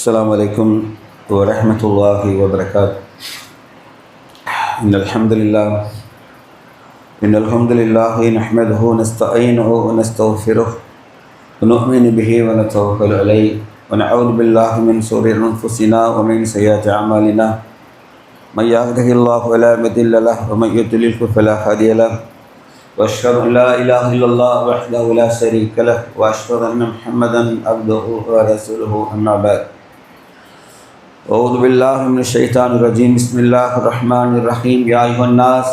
السلام عليكم ورحمة الله وبركاته. إن الحمد لله نحمده ونستعينه ونستغفره ونؤمن به ونتوكل عليه ونعوذ بالله من شرور أنفسنا ومن سيئات أعمالنا. من يهده الله فلا مضل له ومن يضلل فلا هادي له. وأشهد أن لا إله إلا الله وحده لا شريك له وأشهد أن محمدا عبده ورسوله. أما بعد. أعوذ بالله من الشيطان الرجيم. بسم الله الرحمن الرحيم. يا أيها الناس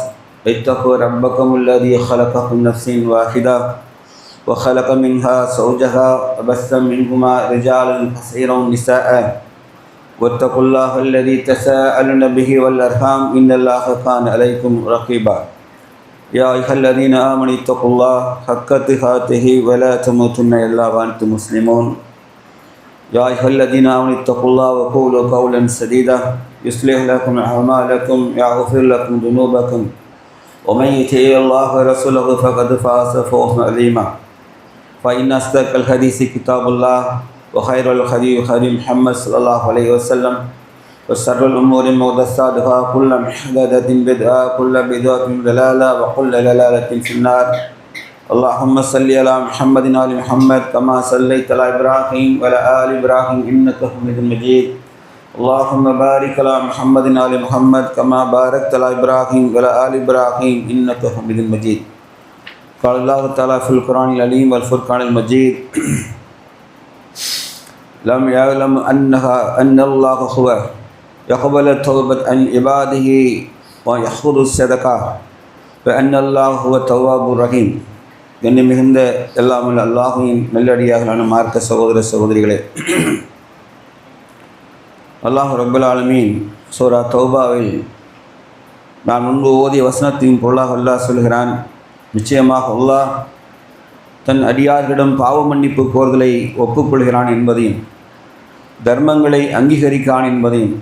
اتقوا ربكم الذي خلقكم من نفس واحدة وخلق منها زوجها وبث منهما رجالا كثيرا ونساء واتقوا الله الذي تساءلون به والأرحام إن الله كان عليكم رقيبا. يا أيها الذين آمنوا اتقوا الله حق تقاته ولا تموتن إلا وأنتم مسلمون. يا أيها الذين آمنوا اتقوا الله وقولوا قولا سديدا يصلح لكم أعمالكم ويغفر لكم ذنوبكم ومن يطع الله ورسوله فقد فاز فوزا عظيما. فإن أصدق الحديث كتاب الله وخير الهدي هدي محمد صلى الله عليه وسلم وشر الأمور محدثاتها كل محدثة بدعة كل بدعة ضلالة وكل ضلالة في النار. اللهم صل على محمد وآل محمد كما صليت على إبراهيم وعلى آل إبراهيم إنك حميد مجيد. اللهم بارك على محمد وآل محمد كما باركت على إبراهيم وعلى آل إبراهيم إنك حميد مجيد. قال الله تعالى في القرآن العليم والفرقان المجيد: لم يعلم أن الله هو يقبل التوبة عن عباده ويأخذ الصدقة وأن الله هو التواب الرحيم. என்னை மிகுந்த எல்லாமல் அல்லாஹுவின் நல்லடியார்களான மார்க்க சகோதர சகோதரிகளே, அல்லாஹ் ரப்பல் ஆலமீன் சூரா தௌபாவில் நான் முன்பு ஓதிய வசனத்தின் பொருளாக அல்லாஹ் சொல்கிறான், நிச்சயமாக அல்லாஹ் தன் அடியார்களிடம் பாவ மன்னிப்பு கோர்தலை ஒப்புக்கொள்கிறான் என்பதையும் தர்மங்களை அங்கீகரிக்கான் என்பதையும்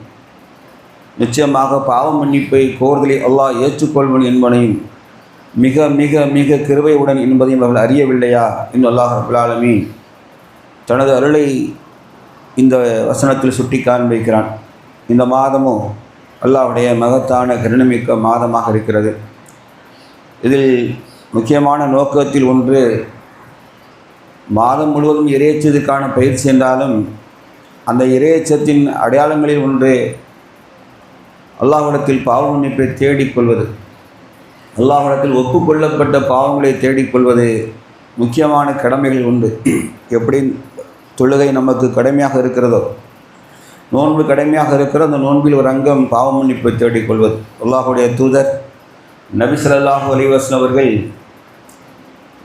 நிச்சயமாக பாவ மன்னிப்பை கோர்தலை அல்லாஹ் ஏற்றுக்கொள்வன் என்பதையும் மிக மிக மிக கிருபையுடன் என்பதையும் அவர்கள் அறியவில்லையா என்று அல்லாஹ் ரப்பல் ஆலமீன் தனது அருளை இந்த வசனத்தில் சுட்டி காண்பிக்கிறான். இந்த மாதமும் அல்லாஹ்வுடைய மகத்தான கருணைமிக்க மாதமாக இருக்கிறது. இதில் முக்கியமான நோக்கத்தில் ஒன்று, மாதம் முழுவதும் இறையச்சத்துக்கான பயிற்சி என்றாலும் அந்த இறையச்சத்தின் அடையாளங்களில் ஒன்று அல்லாஹ்விடத்தில் பாவ மன்னிப்பை தேடிக்கொள்வது, அல்லாஹ்விடத்தில் ஒப்புக்கொள்ளப்பட்ட பாவங்களை தேடிக்கொள்வது முக்கியமான கடமைகள் உண்டு. எப்படி தொழுகை நமக்கு கடமையாக இருக்கிறதோ, நோன்பு கடமையாக இருக்கிற அந்த நோன்பில் ஒரு அங்கம் பாவ மன்னிப்பை தேடிக்கொள்வது. அல்லாஹ்வுடைய தூதர் நபி ஸல்லல்லாஹு அலைஹி வஸல்லம் அவர்கள்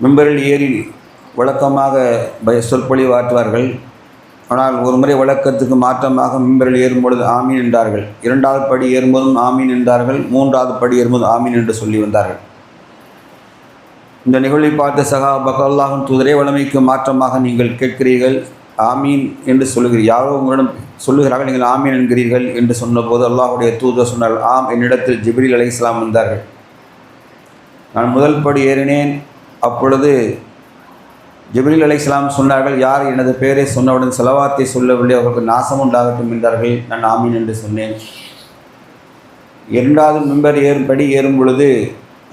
மிம்பரில் ஏறி வழக்கமாக சொற்பொழிவாற்றுவார்கள். ஆனால் ஒரு முறை வழக்கத்துக்கு மாற்றமாக மிம்பரில் ஏறும்பொழுது ஆமீன் என்றார்கள். இரண்டாவது படி ஏறும்போதும் ஆமீன் என்றார்கள். மூன்றாவது படி ஏறும்போது ஆமீன் என்று சொல்லி வந்தார்கள். இந்த நிகழ்வை பார்த்த சஹாபாக்கள், அல்லாஹ்வின் தூதரே, வழமைக்கு மாற்றமாக நீங்கள் கேட்கிறீர்கள், ஆமீன் என்று சொல்லுகிறீர்கள், யாரோ உங்களிடம் சொல்லுகிறார்கள், நீங்கள் ஆமீன் என்கிறீர்கள் என்று சொன்னபோது அல்லாஹ்வுடைய தூதர் சொன்னார், ஆம், என்னிடத்தில் ஜிப்ரீல் அலைஹிஸ்ஸலாம் வந்தார்கள். நான் முதல் படி ஏறினேன். அப்பொழுது ஜிப்ரீல் அலைஹிஸ்ஸலாம் சொன்னார்கள், யார் எனது பெயரை சொன்னவுடன் ஸலவாத்தை சொல்லவில்லை அவர்களுக்கு நாசம் உண்டாகட்டும் என்றார்கள். நான் ஆமீன் என்று சொன்னேன். இரண்டாவது மிம்பர் ஏறும் பொழுது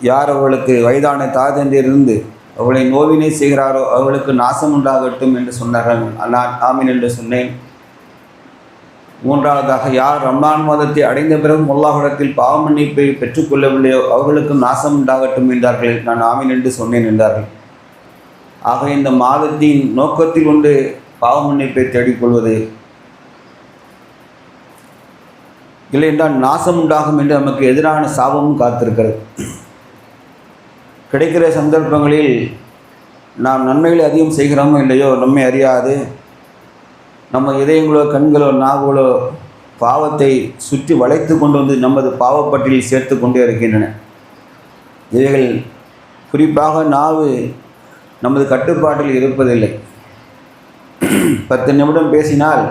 யார் அவர்களுக்கு வயதான தாதந்திலிருந்து அவர்களை நோவினை செய்கிறாரோ அவர்களுக்கு நாசம் உண்டாகட்டும் என்று சொன்னார்கள். நான் ஆமீன் என்று சொன்னேன். மூன்றாவதாக, யார் ரம்லான் மாதத்தை அடைந்த பிறகும் அல்லாஹ்விடத்தில் பாவ மன்னிப்பை பெற்றுக்கொள்ளவில்லையோ அவர்களுக்கு நாசம் உண்டாகட்டும் என்றார்கள். நான் ஆமீன் என்று சொன்னேன் என்றார்கள். ஆக இந்த மாதத்தின் நோக்கத்தில் ஒன்று பாவ மன்னிப்பை தேடிக்கொள்வது, இல்லை என்றால் நாசம் உண்டாகும் என்று நமக்கு எதிரான சாபமும் காத்திருக்கிறது. கிடைக்கிற சந்தர்ப்பங்களில் நாம் நன்மைகளை அதிகம் செய்கிறோமோ இல்லையோ நம்மை அறியாது நம்ம இதயங்களோ கண்களோ நாவுகளோ பாவத்தை சுற்றி வளைத்து கொண்டு வந்து நமது பாவப்பட்டியலில் சேர்த்து கொண்டே இருக்கின்றன. இவைகள் குறிப்பாக நாவு நமது கட்டுப்பாட்டில் இருப்பதில்லை. 10 நிமிடம் பேசினால்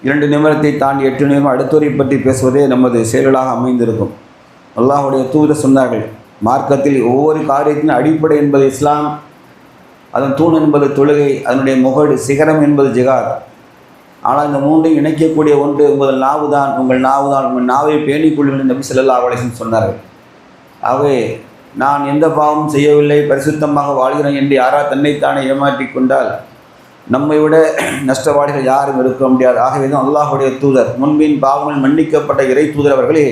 2 நிமிடத்தை தாண்டி 8 நிமிடம் அடுத்தவரை பற்றி பேசுவதே நமது செயல்களாக அமைந்திருக்கும். அல்லாஹ்வுடைய தூதர் சொன்னார்கள், மார்க்கத்தில் ஒவ்வொரு காரியத்தின் அடிப்படை என்பது இஸ்லாம், அதன் தூண் என்பது தொழுகை, அதனுடைய முகடு சிகரம் என்பது ஜிகாத். ஆனால் இந்த மூன்றையும் இணைக்கக்கூடிய ஒன்று உங்கள் நாவு தான். உங்கள் நாவை பேணிக்கொள்ளுங்கள் நபி ஸல்லல்லாஹு அலைஹி வஸல்லம் சொன்னார்கள். ஆகவே நான் எந்த பாவமும் செய்யவில்லை, பரிசுத்தமாக வாழ்கிறேன் என்று யாரா தன்னைத்தானே ஏமாற்றி கொண்டால் நம்மை விட நஷ்டவாளிகள் யாரும் இருக்க முடியாது. ஆகவே தான் அல்லாஹுடைய தூதர், முன்பின் பாவங்கள் மன்னிக்கப்பட்ட இறை தூதர் அவர்களே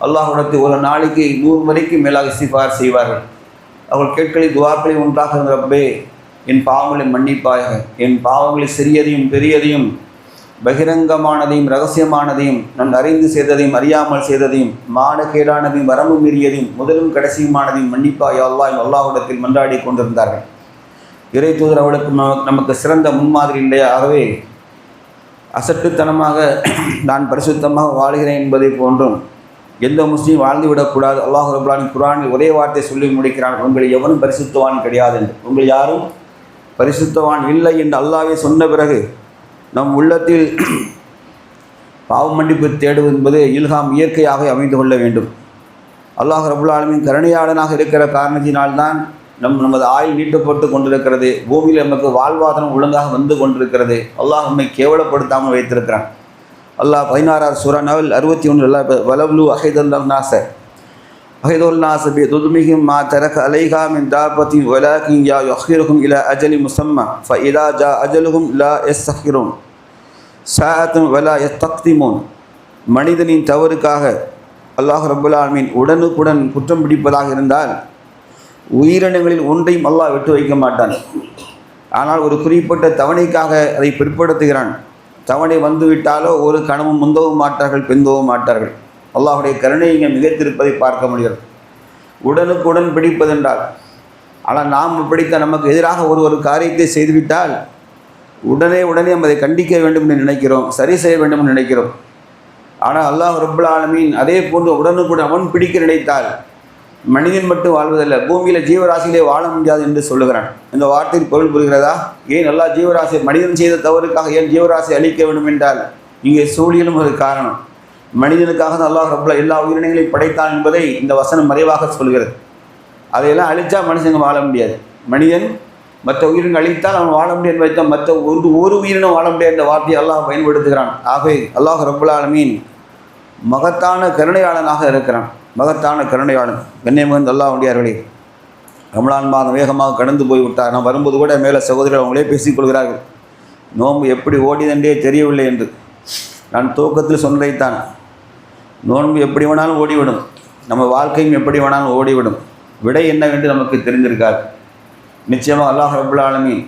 அல்லாஹ்விடத்தில் ஒரு நாளைக்கு 100 வரைக்கும் மேலாக இஸ்திக்ஃபார் செய்வார்கள். அவர்கள் கேட்கலை துவாக்களை ஒன்றாக இருந்த ரப்பே, என் பாவங்களை மன்னிப்பாயாக. என் பாவங்களை சிறியதையும் பெரியதையும் பகிரங்கமானதையும் இரகசியமானதையும் நான் அறிந்து செய்ததையும் அறியாமல் செய்ததையும் மானக்கேடானதையும் வரம்பு மீறியதையும் முதலும் கடைசியுமானதையும் மன்னிப்பாய் அல்லாஹ் அல்லாஹ்விடத்தில் மன்றாடி கொண்டிருந்தார்கள். இறை தூதர் அவளுக்கு நமக்கு சிறந்த முன்மாதிரி இல்லையா? ஆகவே அசட்டுத்தனமாக நான் பரிசுத்தமாக வாழ்கிறேன் என்பதை போன்றும் எந்த முஸ்லீம் வாழ்ந்துவிடக்கூடாது. அல்லாஹ் ரப்பல் ஆலமீன் குர்ஆனில் ஒரே வார்த்தை சொல்லி முடிக்கிறான், உங்கள் எவனும் பரிசுத்தவான் கிடையாது என்று. உங்கள் யாரும் பரிசுத்தவான் இல்லை என்று அல்லாஹ்வே சொன்ன பிறகு நம் உள்ளத்தில் பாவ மன்னிப்பு தேடுவது என்பது இல்ஹாம் இயற்கையாக அமைந்து கொள்ள வேண்டும். அல்லாஹ் ரப்பல் ஆலமீன் கருணையாளனாக இருக்கிற காரணத்தினால்தான் நமது ஆயுள் நீட்டப்பட்டு கொண்டிருக்கிறது. பூமியில் நமக்கு வாழ்வாதாரம் ஒழுங்காக வந்து கொண்டிருக்கிறது. அல்லாஹ் நம்மை கேவலப்படுத்தாமல் வைத்திருக்கிறான். அல்லாஹ் 16 சூரா நஹல் 61 வலவ்லு அஹைதுல் நாஸ் பி துதுமிஹிம் மா தரக அலைஹா மின் தாபத்தின் வலாகின் யா யுஹிருஹும் இலா அஜலி முஸம்மா ஃபஇதா ஜா அஜலுஹும் லா யஸ்தக்ஹிரூன் ஸாஅத்துன் வலா யஸ்தக்திமூன். மனிதனின் தவறுக்காக அல்லாஹ் ரப்பல் ஆலமீன் உடனுக்குடன் குற்றம் பிடிப்பதாக இருந்தால் உயிரினங்களில் ஒன்றையும் அல்லாஹ் விட்டு வைக்க மாட்டான். ஆனால் ஒரு குறிப்பிட்ட தவணைக்காக அதை பிற்படுத்துகிறான். தவணை வந்துவிட்டாலோ ஒரு கணமும் முந்தவும் மாட்டார்கள், பிந்தவும் மாட்டார்கள். அல்லாஹுடைய கருணை இங்கே மிகைத்திருப்பதை பார்க்க முடிகிறது. உடனுக்குடன் பிடிப்பதென்றால், ஆனால் நாம் பிடித்த நமக்கு எதிராக ஒரு காரியத்தை செய்துவிட்டால் உடனே நம்ம அதை கண்டிக்க வேண்டும் என்று நினைக்கிறோம், சரி செய்ய வேண்டும் என்று நினைக்கிறோம். ஆனால் அல்லாஹ் ரப்பல் ஆலமீன் அதே போன்று உடனுக்குடன் அவன் பிடிக்க நினைத்தால் மனிதன் மட்டும் வாழ்வதில்லை, பூமியில் ஜீவராசியிலே வாழ முடியாது என்று சொல்லுகிறான். இந்த வார்த்தையில் பொருள் புரிகிறதா? ஏன் எல்லா ஜீவராசி மனிதன் செய்த தவறுக்காக ஏன் ஜீவராசி அழிக்க வேண்டும் என்றால் இங்கே சூழியலும் ஒரு காரணம். மனிதனுக்காக தான் அல்லாஹ் ரப்பல் எல்லா உயிரினங்களையும் படைத்தான் என்பதை இந்த வசனம் மறைவாக சொல்கிறது. அதையெல்லாம் அழித்தா மனுஷங்க வாழ முடியாது. மனிதன் மற்ற உயிரினங்கள் அழித்தால் அவன் வாழ முடியாது என்பதை மற்ற ஒரு உயிரினம் வாழ முடியாது என்ற வார்த்தையை அல்லாஹ் பயன்படுத்துகிறான். ஆகவே அல்லாஹ் ரப்பல் ஆலமீன் மகத்தான கருணையாளனாக இருக்கிறான். மகத்தான கருணையாளன். கண்ணியமிகுந்த அல்லாஹ்வுடையார்களே, ரமலான் மாதம் வேகமாக கடந்து போய்விட்டார். நான் வரும்போது கூட மேலே சகோதரர் அவங்களே பேசிக்கொள்கிறார்கள், நோன்பு எப்படி ஓடிதென்றே தெரியவில்லை என்று. நான் துவக்கத்தில் சொன்னதைத்தான், நோன்பு எப்படி வேணாலும் ஓடிவிடும், நம்ம வாழ்க்கையும் எப்படி வேணாலும் ஓடிவிடும். விடை என்னவென்று நமக்கு தெரிந்திருக்காது. நிச்சயமாக அல்லாஹ் ரப்பல் ஆலமீன்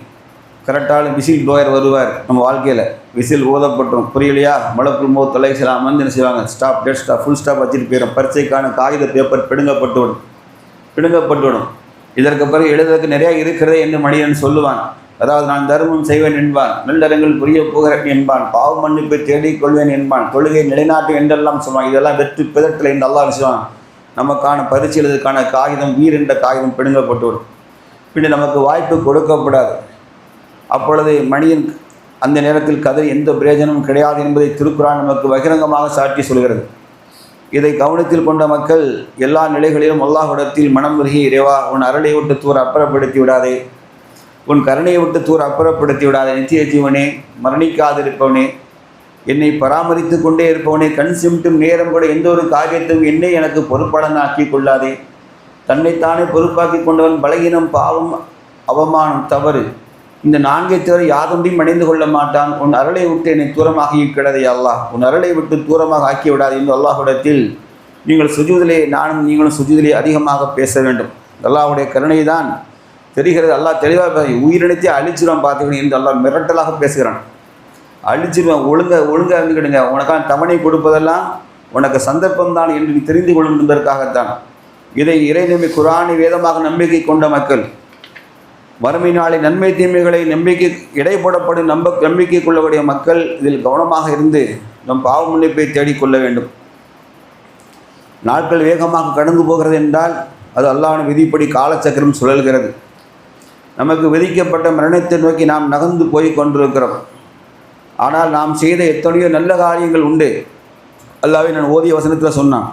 கரெக்டான விசில் ப்ளோயர் வருவார் நம்ம வாழ்க்கையில். விசில் ஊதப்பட்டோம், புரியலையா? மலக்குல் மௌத் அலைஹிஸ்ஸலாம் வந்து என்ன செய்வாங்க, stop, dead stop, full stop வச்சுட்டு போயிடும். பரீட்சைக்கான காகித பேப்பர் பிடுங்கப்பட்டுவிடும். இதற்கு பிறகு எழுதுறதுக்கு நிறையா இருக்கிறதே என்று மனிதன் சொல்லுவான். அதாவது நான் தர்மம் செய்வேன் என்பான், நல்லறங்கள் புரிய போகிறேன் என்பான், பாவ மன்னிப்பை தேடிக்கொள்வேன் என்பான், தொழுகை நிலைநாட்டு என்றெல்லாம் சொல்லுவான். இதெல்லாம் வெற்றி பிதற்றலை என்று அல்லாஹ் செய்வான். நமக்கான பரீட்சை எழுதுக்கான காகிதம், வீர் என்ற காகிதம் பிடுங்கப்பட்டுவிடும். பின்னர் நமக்கு வாய்ப்பு கொடுக்கப்படாது. அப்பொழுது மனிதன் அந்த நேரத்தில் கதறி எந்த பிரயோஜனமும் கிடையாது என்பதை திருக்குர்ஆன் நமக்கு பகிரங்கமாக சாட்சி சொல்கிறது. இதை கவனத்தில் கொண்ட மக்கள் எல்லா நிலைகளிலும் அல்லாஹ்விடத்தில் மனம் உருகி, இறைவா உன் அருளை விட்டு தூர அப்புறப்படுத்தி விடாதே, உன் கருணையை விட்டு தூர அப்புறப்படுத்தி விடாதே, நித்திய ஜீவனே, மரணிக்காதிருப்பவனே, என்னை பராமரித்து கொண்டே இருப்பவனே, கண் சிமிட்டும் நேரம் கூட எந்த ஒரு காரியத்தையும் என்னை எனக்கு பொறுப்பாளன் ஆக்கி கொள்ளாதே. தன்னைத்தானே பொறுப்பாக்கி கொண்டவன் பலகீனம், பாவம், அவமானம், தவறு, இந்த 4 தவிர யாதொன்றையும் அடைந்து கொள்ள மாட்டான். உன் அருளை விட்டு என்னை தூரமாகி கிடதே அல்லாஹ், உன் அருளை விட்டு தூரமாக ஆக்கி விடாது என்று அல்லாஹ்விடத்தில் நீங்கள் சுஜூதிலே, நானும் நீங்களும் சுஜூதிலே அதிகமாக பேச வேண்டும். அல்லாஹ்வுடைய கருணை தான் தெரிகிறது. அல்லாஹ் தெளிவாக உயிரினத்தை அழிச்சிடுவான் பார்த்துக்கணும் என்று அல்லாஹ் மிரட்டலாக பேசுகிறான். அழிச்சிடுவான், ஒழுங்காக இருந்துக்கிடுங்க, உனக்கான தவணை கொடுப்பதெல்லாம் உனக்கு சந்தர்ப்பம்தான் என்று நீ தெரிந்து கொள்வதற்காகத்தான். இதை இறைநம்பி குர்ஆனை வேதமாக நம்பிக்கை கொண்ட மக்கள் வறுமை நாளை நன்மை தீமைகளை நம்பிக்கை இடைப்படப்படும் நம்பிக்கை கொள்ளக்கூடிய மக்கள் இதில் கவனமாக இருந்து நம் பாவ மன்னிப்பை தேடிக்கொள்ள வேண்டும். நாட்கள் வேகமாக கடந்து போகிறது என்றால் அது அல்லாஹ்வின் விதிப்படி காலச்சக்கரம் சுழல்கிறது. நமக்கு விதிக்கப்பட்ட மரணத்தை நோக்கி நாம் நகர்ந்து போய் கொண்டிருக்கிறோம். ஆனால் நாம் செய்த எத்தனையோ நல்ல காரியங்கள் உண்டு. அல்லாஹ்வே நான் ஓதிய வசனத்தில் சொன்னான்,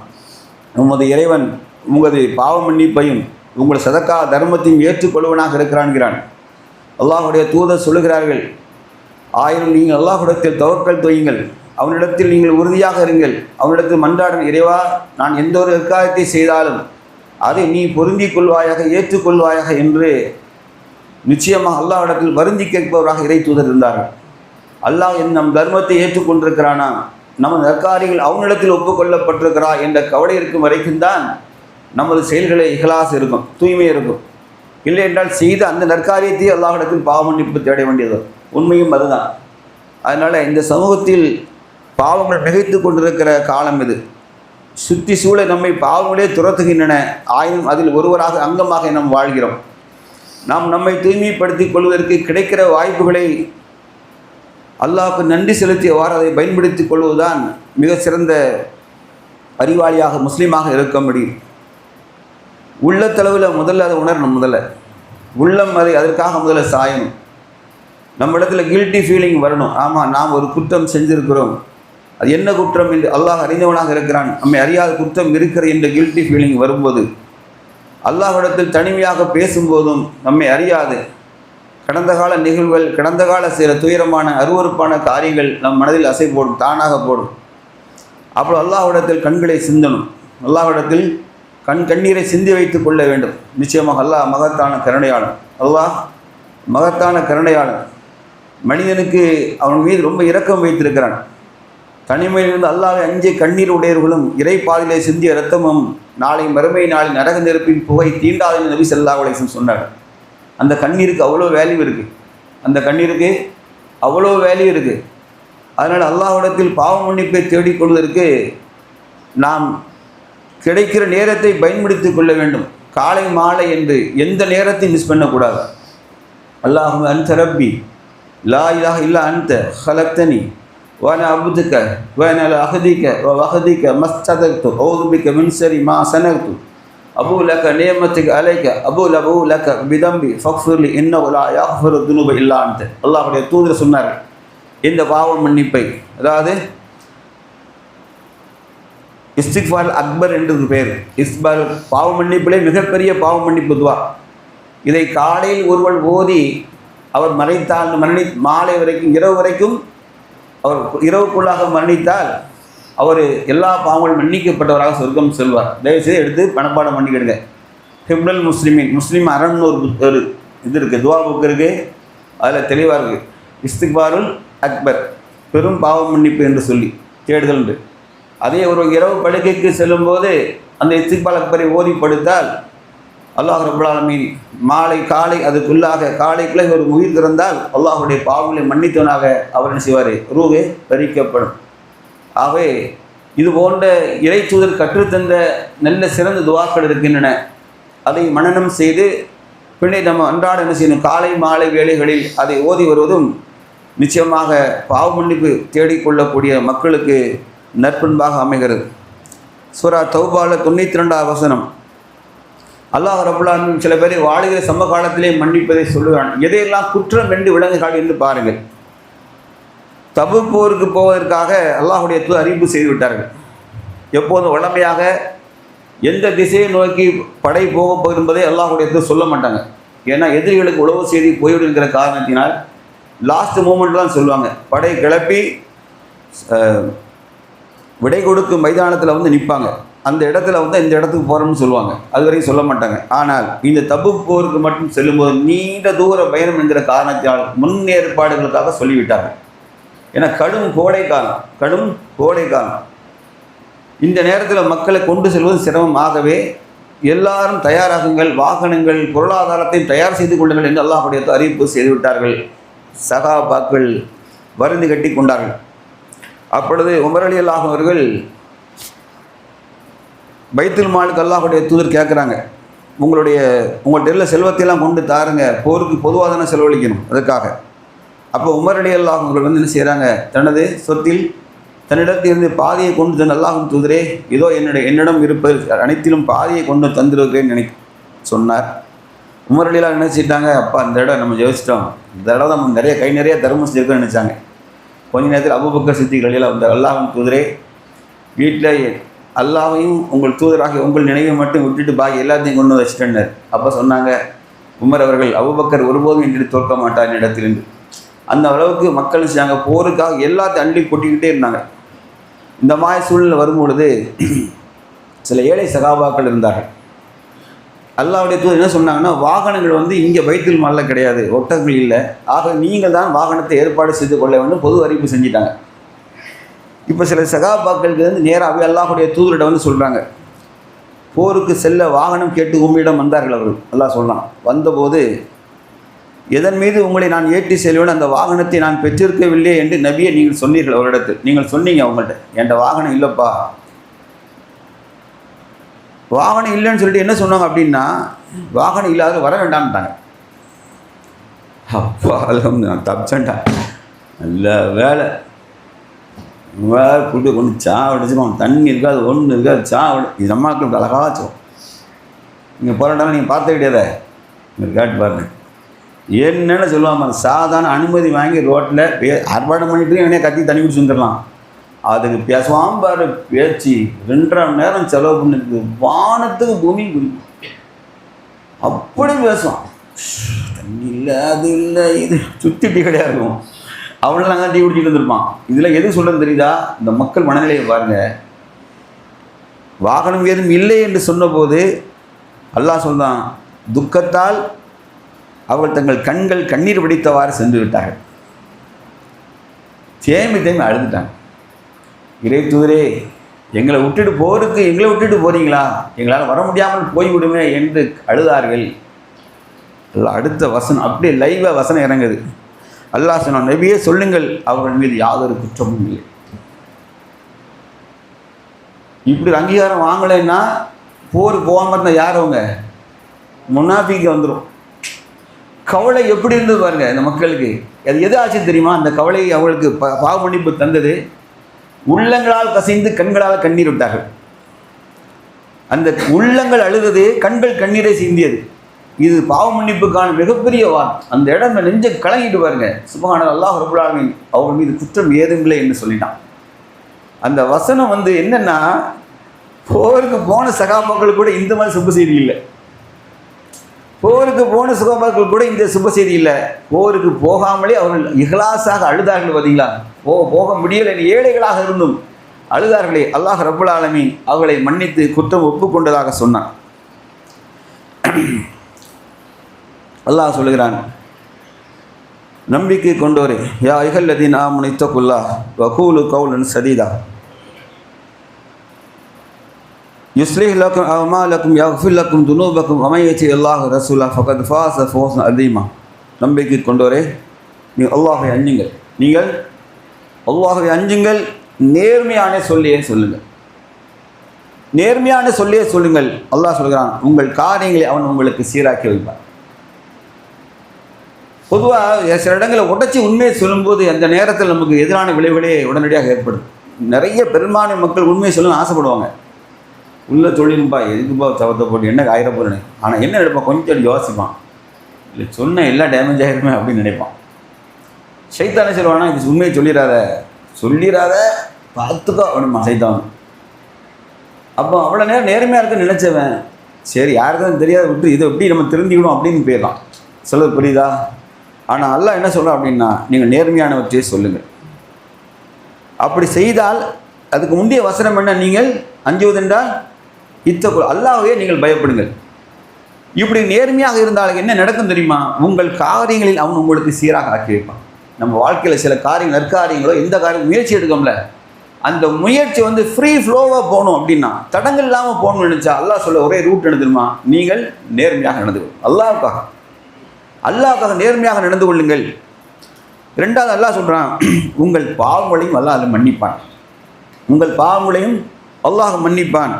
உமது இறைவன் உங்களது பாவ மன்னிப்பையும் உங்கள் சதக்கா தர்மத்தையும் ஏற்றுக்கொள்வனாக இருக்கிறான்கிறான். அல்லாஹ்வுடைய தூதர் சொல்லுகிறார்கள், ஆயினும் நீங்கள் அல்லாஹ்விடத்தில் தவக்கல் தொய்யுங்கள், அவனிடத்தில் நீங்கள் உறுதியாக இருங்கள். அவனிடத்தில் மன்றாடும், இறைவா, நான் எந்த ஒரு காரியத்தை செய்தாலும் அதை நீ பொருந்திக் கொள்வாயாக, ஏற்றுக்கொள்வாயாக என்று நிச்சயமாக அல்லாஹ்விடத்தில் வருந்தி கேட்பவராக இறை தூதர் இருந்தார்கள். அல்லாஹ் நம் தர்மத்தை ஏற்றுக்கொண்டிருக்கிறானா, நமது நற்காரியங்கள் அவனிடத்தில் ஒப்புக்கொள்ளப்பட்டிருக்கிறா என்ற கவலை இருக்கும் வரைக்கும் தான் நமது செயல்களை இஹ்லாஸ் இருக்கும், தூய்மை இருக்கும். இல்லை என்றால் செய்த அந்த நற்காரியத்தை அல்லாஹ்விடத்தில் பாவ மன்னிப்பு தேட வேண்டியது. உண்மையும் அதுதான். அதனால் இந்த சமூகத்தில் பாவங்கள் மிகைத்து கொண்டிருக்கிற காலம் இது. சுற்றி சூழ நம்மை பாவங்களே துரத்துகின்றன. ஆயினும் அதில் ஒருவராக அங்கமாக நாம் வாழ்கிறோம். நாம் நம்மை தூய்மைப்படுத்திக் கொள்வதற்கு கிடைக்கிற வாய்ப்புகளை அல்லாஹ்வுக்கு நன்றி செலுத்தியவாறு அதை பயன்படுத்திக் கொள்வதுதான் மிக சிறந்த அறிவாளியாக முஸ்லீமாக இருக்க முடியும். உள்ளத்தளவில் முதல்ல அதை உணரணும். முதல்ல உள்ளம் அதற்காக முதல்ல சாயணும். நம்ம இடத்துல கில்ட்டி ஃபீலிங் வரணும். ஆமாம், நாம் ஒரு குற்றம் செஞ்சிருக்கிறோம், அது என்ன குற்றம் என்று அல்லாஹ் அறிந்தவனாக இருக்கிறான், நம்மை அறியாத குற்றம் இருக்கிற என்ற கில்ட்டி ஃபீலிங் வரும்போது, அல்லாஹ்விடத்தில் தனிமையாக பேசும்போதும் நம்மை அறியாது கடந்த கால நிகழ்வுகள், கடந்த கால சில துயரமான அருவருப்பான காரியங்கள் நம் மனதில் அசை போடும், தானாக போடும். அப்புறம் அல்லாஹ்விடத்தில் கண்களை சிந்தணும். அல்லாஹ்விடத்தில் கண்ணீரை சிந்தி வைத்து கொள்ள வேண்டும். நிச்சயமாக அல்லாஹ் மகத்தான கருணையாளன். அல்லாஹ் மகத்தான கருணையாளன். மனிதனுக்கு அவன் மீது ரொம்ப இரக்கம் வைத்திருக்கிறான். தனிமையிலிருந்து அல்லாஹ்வை அஞ்சே கண்ணீர் உடையவர்களும் இறை பாதிலே சிந்திய இரத்தமும் நாளை மறுமை நாளில் நரக நெருப்பின் புகை தீண்டாத நபி ஸல்லல்லாஹு அலைஹி வஸல்லம் சொன்னார். அந்த கண்ணீருக்கு அவ்வளோ வேல்யூ இருக்குது. அந்த கண்ணீருக்கு அவ்வளோ வேல்யூ இருக்குது. அதனால் அல்லாஹ்விடத்தில் பாவ மன்னிப்பை தேடிக்கொள்வதற்கு நாம் கிடைக்கிற நேரத்தை பயன்படுத்தி கொள்ள வேண்டும். காலை மாலை என்று எந்த நேரத்தையும் மிஸ் பண்ணக்கூடாது. அல்லாஹும்ம அன்த ரப்பி லா இலாஹ இல்லா அன்த ஹலக்தனி வஅனா அப்துக வஅனா அலா அஹ்திக வ வஹதிக மஸ்ததக்து அஊது பிக மின் ஷர்ரி மா ஸனஅது அபூ லக நிஅமதிக அலைக அபூ லக பிதம்பி ஃபக்ஃபிர்லி இன்னஹு லா யக்ஃபிரு துனூப இல்லா அன்த. அல்லாஹ்வுடைய தூதர் சொன்னார், இந்த பாவ மன்னிப்பை, அதாவது இஸ்திக்ஃபார் அக்பர் என்று பேர். இஸ்பால் பாவ மன்னிப்பிலே மிகப்பெரிய பாவ மன்னிப்பு துவா. இதை காலையில் ஒருவன் ஓதி அவர் மறைத்தால் மாலை வரைக்கும் இரவு வரைக்கும் அவர் இரவுக்குள்ளாக மரணித்தால் அவர் எல்லா பாவங்களும் மன்னிக்கப்பட்டவராக சொர்க்கம் செல்வார். தயவுசெய்து எடுத்து மனப்பாடம் பண்ணிக்கிடுங்க. ஹிப்னுல் முஸ்லிமின், முஸ்லீம் அரண்னு ஒரு இது இருக்குது, துவா புக் இருக்குது. அதில் தெளிவாக இருக்குது, இஸ்திக்பாருல் அக்பர், பெரும் பாவ மன்னிப்பு என்று சொல்லி தேடுதல் உண்டு. அதே ஒரு இரவு படுக்கைக்கு செல்லும்போது அந்த இஸ்திக்பார் அக்பரை ஓதி படுத்தால் அல்லாஹ் ரப்பல் ஆலமீன் காலை அதுக்குள்ளாக காலைக்குள்ளே ஒரு உயிர் திறந்தால் அல்லாஹுடைய பாவங்களை மன்னித்தவனாக அவர் என்ன செய்வார், ரூஹே பறிக்கப்படும். ஆகவே இது போன்ற இறை தூதர் கற்றுத்தந்த நல்ல சிறந்த துவாக்கள் இருக்கின்றன. அதை மனனம் செய்து பின்னே நம்ம அன்றாட என்ன செய்யணும், காலை மாலை வேளைகளில் அதை ஓதி வருவதும் நிச்சயமாக பாவ மன்னிப்பு தேடிக்கொள்ளக்கூடிய மக்களுக்கு நற்பண்பாக அமைகிறது. சூரா தௌபால 92ஆம் வசனம். அல்லாஹ் ரப்பல் ஆலமீன் சில பேரை வாழுகிற சமகாலத்திலே மன்னிப்பதை சொல்லுவான். எதையெல்லாம் குற்றம் என்று விளங்குகிறார்கள் என்று பாருங்கள். தபூக் போருக்கு போவதற்காக அல்லாஹுடைய தூதர் அறிவிப்பு செய்துவிட்டார்கள். எப்போதும் வழமையாக எந்த திசையை நோக்கி படை போக என்பதை அல்லாஹுடைய தூதர் சொல்ல மாட்டாங்க. ஏன்னா எதிரிகளுக்கு உளவு செய்தி போய்விடுங்கிற காரணத்தினால் லாஸ்ட் மூமெண்ட் தான் சொல்லுவாங்க. படை கிளப்பி விடை கொடுக்கும் மைதானத்தில் நிற்பாங்க. அந்த இடத்துல இந்த இடத்துக்கு போகிறோம்னு சொல்லுவாங்க. அதுவரையும் சொல்ல மாட்டாங்க. ஆனால் இந்த தபூக் போருக்கு மட்டும் செல்லும்போது நீண்ட தூர பயணம் என்கிற காரணத்தால் முன்னேற்பாடுகளுக்காக சொல்லிவிட்டார்கள். ஏன்னா கடும் கோடை காலம். இந்த நேரத்தில் மக்களை கொண்டு செல்வது சிரமமாகவே எல்லாரும் தயாராகுங்கள், வாகனங்கள் பொருளாதாரத்தையும் தயார் செய்து கொள்ளுங்கள் என்று அல்லாஹ்வுடைய அறிவிப்பு செய்துவிட்டார்கள். சகாபாக்கள் வருந்து கட்டி கொண்டார்கள். அப்பொழுது உமர் ரலியல்லாஹு அவர்கள் பைத்துல் மாலுக்கு அல்லாஹ்வுடைய தூதர் கேட்குறாங்க, உங்கள்கிட்ட உள்ள செல்வத்தையெல்லாம் கொண்டு தாருங்க, போருக்கு பொதுவாக தானே செலவழிக்கணும் அதுக்காக. அப்போ உமர் ரலியல்லாஹு அவர்கள் என்ன செய்கிறாங்க, தனது சொத்தில் தன்னிடத்திலிருந்து பாதியை கொண்டு தன் அல்லாஹ்வின் தூதரே, இதோ என்னிடம் இருப்பது அனைத்திலும் பாதியை கொண்டு தந்திருக்கிறேன் சொன்னார். உமர் ரலியல்லாஹு நினைச்சிட்டாங்க, அப்பா இந்த இடம் நம்ம ஜெயிச்சிட்டோம், இந்த இடம் நம்ம கை நிறைய தர்மம் செஞ்சுருக்கோன்னு நினச்சாங்க. கொஞ்ச நேரத்தில் அபூபக்கர் சித்திக் ரலியல்லாஹு அந்த அல்லாஹ்வின் தூதரே, வீட்டில் அல்லாஹ்வையும் உங்கள் தூதராக உங்கள் நினைவை மட்டும் விட்டுட்டு பாக்கி எல்லாத்தையும் கொண்டு வச்சுட்டேன்னார். அப்போ சொன்னாங்க உமர் அவர்கள், அபூபக்கர் ஒருபோதும் என்று தோற்க மாட்டார் இடத்திலிருந்து. அந்த அளவுக்கு மக்கள் செஞ்சாங்க. போருக்காக எல்லாத்தையும் அள்ளி கொட்டிக்கிட்டே இருந்தாங்க. இந்த மாதிரி சூழ்நிலை வரும்பொழுது சில ஏழை சகாபாக்கள் இருந்தார்கள். அல்லாஹ்வுடைய தூதர் என்ன சொன்னாங்கன்னா, வாகனங்கள் வந்து இங்கே பைத்துல் மாலில் கிடையாது, ஒட்டகங்கள் இல்லை, ஆக நீங்கள் தான் வாகனத்தை ஏற்பாடு செய்து கொள்ள வேண்டும் பொது அறிவிப்பு செஞ்சிட்டாங்க. இப்போ சில சகாபாக்களுக்கு வந்து நேராகவே அல்லாஹ்வுடைய தூதரிடம் வந்து சொல்கிறாங்க, போருக்கு செல்ல வாகனம் கேட்டு உம்மிடம் வந்தார்கள் அவர்கள். அல்லாஹ் சொல்லலாம், வந்தபோது எதன் மீது உங்களை நான் ஏற்றி செல்வேன், அந்த வாகனத்தை நான் பெற்றிருக்கவில்லை என்று நபியை நீங்கள் சொன்னீர்கள். அவரிடத்தில் நீங்கள் சொன்னீங்க அவங்கள்ட்ட, என்கிட்ட வாகனம் இல்லைப்பா. வாகனம் இல்லைன்னு சொல்லிட்டு என்ன சொன்னாங்க அப்படின்னா, வாகனம் இல்லாத வர வேண்டாம்ட்டாங்க. அப்பா நான் தப்பிச்சேன்டா, நல்ல வேலை. வேலை கூட்டு கொண்டு சாவடிச்சுக்கோங்க, தண்ணி இருக்காது, ஒன்று இருக்காது, சாவடி. இது நம்மளுக்கு அழகாச்சும். நீங்கள் போராட்டாலும் நீங்கள் பார்த்த கிடையாத, நீங்கள் கேட்டு பாருங்க. என்னென்னு சொல்லுவாங்க, சாதாரண அனுமதி வாங்கி ரோட்டில் ஆர்ப்பாட்டம் பண்ணிட்டு என்னைய கத்தி தண்ணி குடிச்சு வந்துடலாம். அதுக்கு பேசுவான் பாரு பேச்சு, 2.5 மணி நேரம் செலவு பண்ணிருக்கு, வானத்துக்கு பூமி குடிக்கும் அப்படி பேசுவான். தண்ணி இல்லை, அது இல்லை, இது சுற்றிட்டு கிடையாது இருக்கும். அவனெல்லாம் நாங்கள் டீ குடிச்சிட்டு வந்துருப்பான். இதில் எது சொல்கிறது தெரியுதா? இந்த மக்கள் மனநிலையை பாருங்கள். வாகனம் ஏதும் இல்லை என்று சொன்னபோது அல்லாஹ் சொல்றான், துக்கத்தால் அவர்கள் தங்கள் கண்கள் கண்ணீர் வடித்தவாறு சென்று விட்டார்கள். தேம்பி அழுதுட்டாங்க. இறை தூதரே, எங்களை விட்டுட்டு போருக்கு எங்களை விட்டுட்டு போறீங்களா, எங்களால் வர முடியாமல் போய்விடுமே என்று அழுதார்கள். அடுத்த வசனம் அப்படியே லைவாக வசனம் இறங்குது. அல்லாஹ் சொன்னான், நபியே சொல்லுங்கள், அவர்கள் மீது யாதொரு குற்றமும் இல்லை. இப்படி அங்கீகாரம் வாங்கலைன்னா போருக்கு போகாமல் இருந்தால் யார் அவங்க? முனாஃபிக்கு வந்துடும். கவலை எப்படி இருந்தது பாருங்க இந்த மக்களுக்கு. அது எது ஆச்சு தெரியுமா? அந்த கவலை அவங்களுக்கு பாவ மன்னிப்பு தந்தது. உள்ளங்களால் கசிந்து கண்களால் கண்ணீர் விட்டார்கள். அந்த உள்ளங்கள் அழுதது, கண்கள் கண்ணீரை சிந்தியது. இது பாவ மன்னிப்புக்கான மிகப்பெரிய வார்த்தை. அந்த இடம் நெஞ்ச கலங்கிட்டு பாருங்க. சுப்ஹானல்லாஹ், அல்லாஹ் ரப்பல் ஆலமீன் அவர்கள் மீது குற்றம் ஏதுமில்லை என்று சொல்லிட்டான். அந்த வசனம் வந்து என்னன்னா, போருக்கு போன சகாபாக்கள் கூட இந்த மாதிரி சுப செய்தி இல்லை. போருக்கு போன சகாபாக்கள் கூட இந்த சுப செய்தி இல்லை. போருக்கு போகாமலே அவர்கள் இஹ்லாஸாக அழுதார்கள். பார்த்தீங்களா? போக முடியலை, ஏழைகளாக இருந்தும் அழுதார்களே. அல்லாஹ் ரப்பல் ஆலமீன் அவர்களை மன்னித்து குற்றம் ஒப்புக்கொண்டதாக சொன்னான். அல்லாஹ் சொல்லுகிறான், நம்பிக்கை கொண்டோரே, யா அய்யுஹல்லதீன ஆமனு இத்தகுல்லாஹ் வகூலு கௌலன் சதீதா யுஸ்லிஹ் லக்கும் அமாலக்கும் யக்ஃபிர் லக்கும் துனூபக்கும் வ மை யுத்திஇல்லாஹ ரசூலஹு ஃபகத் ஃபாஸ ஃபௌஸன் அதீமா. நம்பிக்கை கொண்டோரே, நீங்கள் அல்லாஹ்வை அஞ்சுங்கள். நீங்கள் அல்லாஹ்வை அஞ்சுங்கள், நேர்மையான சொல்லியே சொல்லுங்கள். நேர்மையான சொல்லியே சொல்லுங்கள். அல்லாஹ் சொல்கிறான், உங்கள் காரியங்களை அவன் உங்களுக்கு சீராக்கி வைப்பான். பொதுவாக சில இடங்களில் உடச்சி உண்மையை சொல்லும்போது அந்த நேரத்தில் நமக்கு எதிரான விளைவுகளே உடனடியாக ஏற்படும். நிறைய பெரும்பான்மை மக்கள் உண்மையை சொல்லணும்னு ஆசைப்படுவாங்க. உள்ள தொழில்பா, எதுக்குப்பா சவத்தை போட்டு என்ன ஆயிரப்போறேன்னு. ஆனால் என்ன நினைப்பான், கொஞ்சம் யோசிப்பான், இல்லை சொன்ன எல்லாம் டேமேஜ் ஆகிருமே அப்படின்னு நினைப்பான். சைத்தானே சொல்லுவானா, இது உண்மையை சொல்லிடாத பார்த்துக்கோ அப்படிமா சைத்தான். அப்போ அவ்வளோ நேரம் நேர்மையாக இருக்குன்னு நினச்சவன், சரி யாருக்கும் தெரியாத விட்டு இதை எப்படி நம்ம திருந்திக்கணும் அப்படின்னு போயிடலாம். சொல்ல புரியுதா? ஆனால் அல்லாஹ் என்ன சொல்கிறான் அப்படின்னா, நீங்கள் நேர்மையானவற்றையே சொல்லுங்கள். அப்படி செய்தால் அதுக்கு முந்தைய வசனம் என்ன? நீங்கள் அஞ்சுவதென்றால் இத்தகுல், அல்லாஹ்வே நீங்கள் பயப்படுங்கள். இப்படி நேர்மையாக இருந்தால் என்ன நடக்கும் தெரியுமா? உங்கள் காரியங்களில் அவன் உங்களுக்கு சீராக ஆக்கி வைப்பான். நம்ம வாழ்க்கையில் சில காரியங்கள், நற்காரியங்களோ எந்த காரியம் முயற்சி எடுக்கோம்ல, அந்த முயற்சி வந்து ஃப்ரீ ஃப்ளோவாக போகணும் அப்படின்னா, தடங்கள் இல்லாமல் போகணும்னு நினச்சா அல்லாஹ் சொல்ல ஒரே ரூட் என்ன தெரியுமா? நீங்கள் நேர்மையாக நடந்து கொள்ளுங்கள். அல்லாஹ்வுக்காக நேர்மையாக நடந்து கொள்ளுங்கள். ரெண்டாவது அல்லாஹ் சொல்கிறான், உங்கள் பாவங்களையும் அல்லாஹ் மன்னிப்பான். உங்கள் பாவங்களையும் அல்லாஹ் மன்னிப்பான்.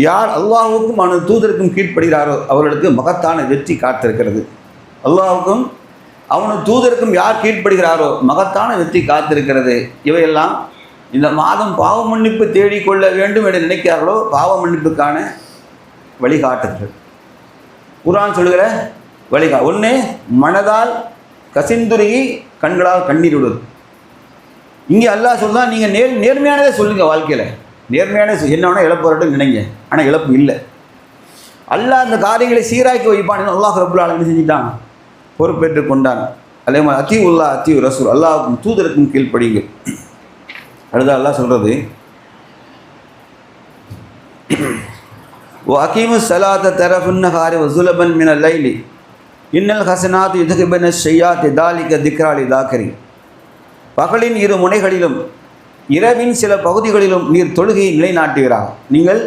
யார் அல்லாஹ்வுக்கும் அவனது தூதருக்கும் கீழ்ப்படுகிறாரோ அவர்களுக்கு மகத்தான வெற்றி காத்திருக்கிறது. அல்லாஹ்வுக்கும் அவனது தூதருக்கும் யார் கீழ்ப்படுகிறாரோ மகத்தான வெற்றி காத்திருக்கிறது. இவையெல்லாம் இந்த மாதம் பாவ மன்னிப்பு தேடிக்கொள்ள வேண்டும் என்று நினைக்கிறார்களோ பாவ மன்னிப்புக்கான வழிகாட்டுகள். குர்ஆன் சொல்லுகிற வழிகா ஒன்று, மனதால் கசிந்துருகி கண்களால் கண்ணீர் விடுவது. இங்கே அல்லாஹ் சொல்லுதான், நீங்கள் நேர்மையானதே சொல்லுங்கள். வாழ்க்கையில் நேர்மையான என்ன வேணால் இழப்பு வரட்டும் நினைங்க, ஆனால் இழப்பு இல்லை. அல்லாஹ் அந்த காரியங்களை சீராக்கி வைப்பான். அல்லாஹ் ரப்புல் ஆலமீன் செஞ்சுட்டான், பொறுப்பேற்று கொண்டான். அதே மாதிரி அத்தி ரசூல், அல்லாஹ்வுக்கும் தூதருக்கும் கீழ்ப்படியுங்கள். அடுத்து அல்லாஹ் சொல்கிறது, வஅகீமு ஸலாத்த தரஃபன் நஹாரி வஸுலபன் மினல் லைலி இன்னல் ஹஸனாத்து யுத்ஹிபன ஷையாத்தி தாலிக திக்ரா லிதாக்கிரின். பகலின் இரு முனைகளிலும் இரவின் சில பகுதிகளிலும் நீர் தொழுகையை நிலைநாட்டுவீராக. நீங்கள்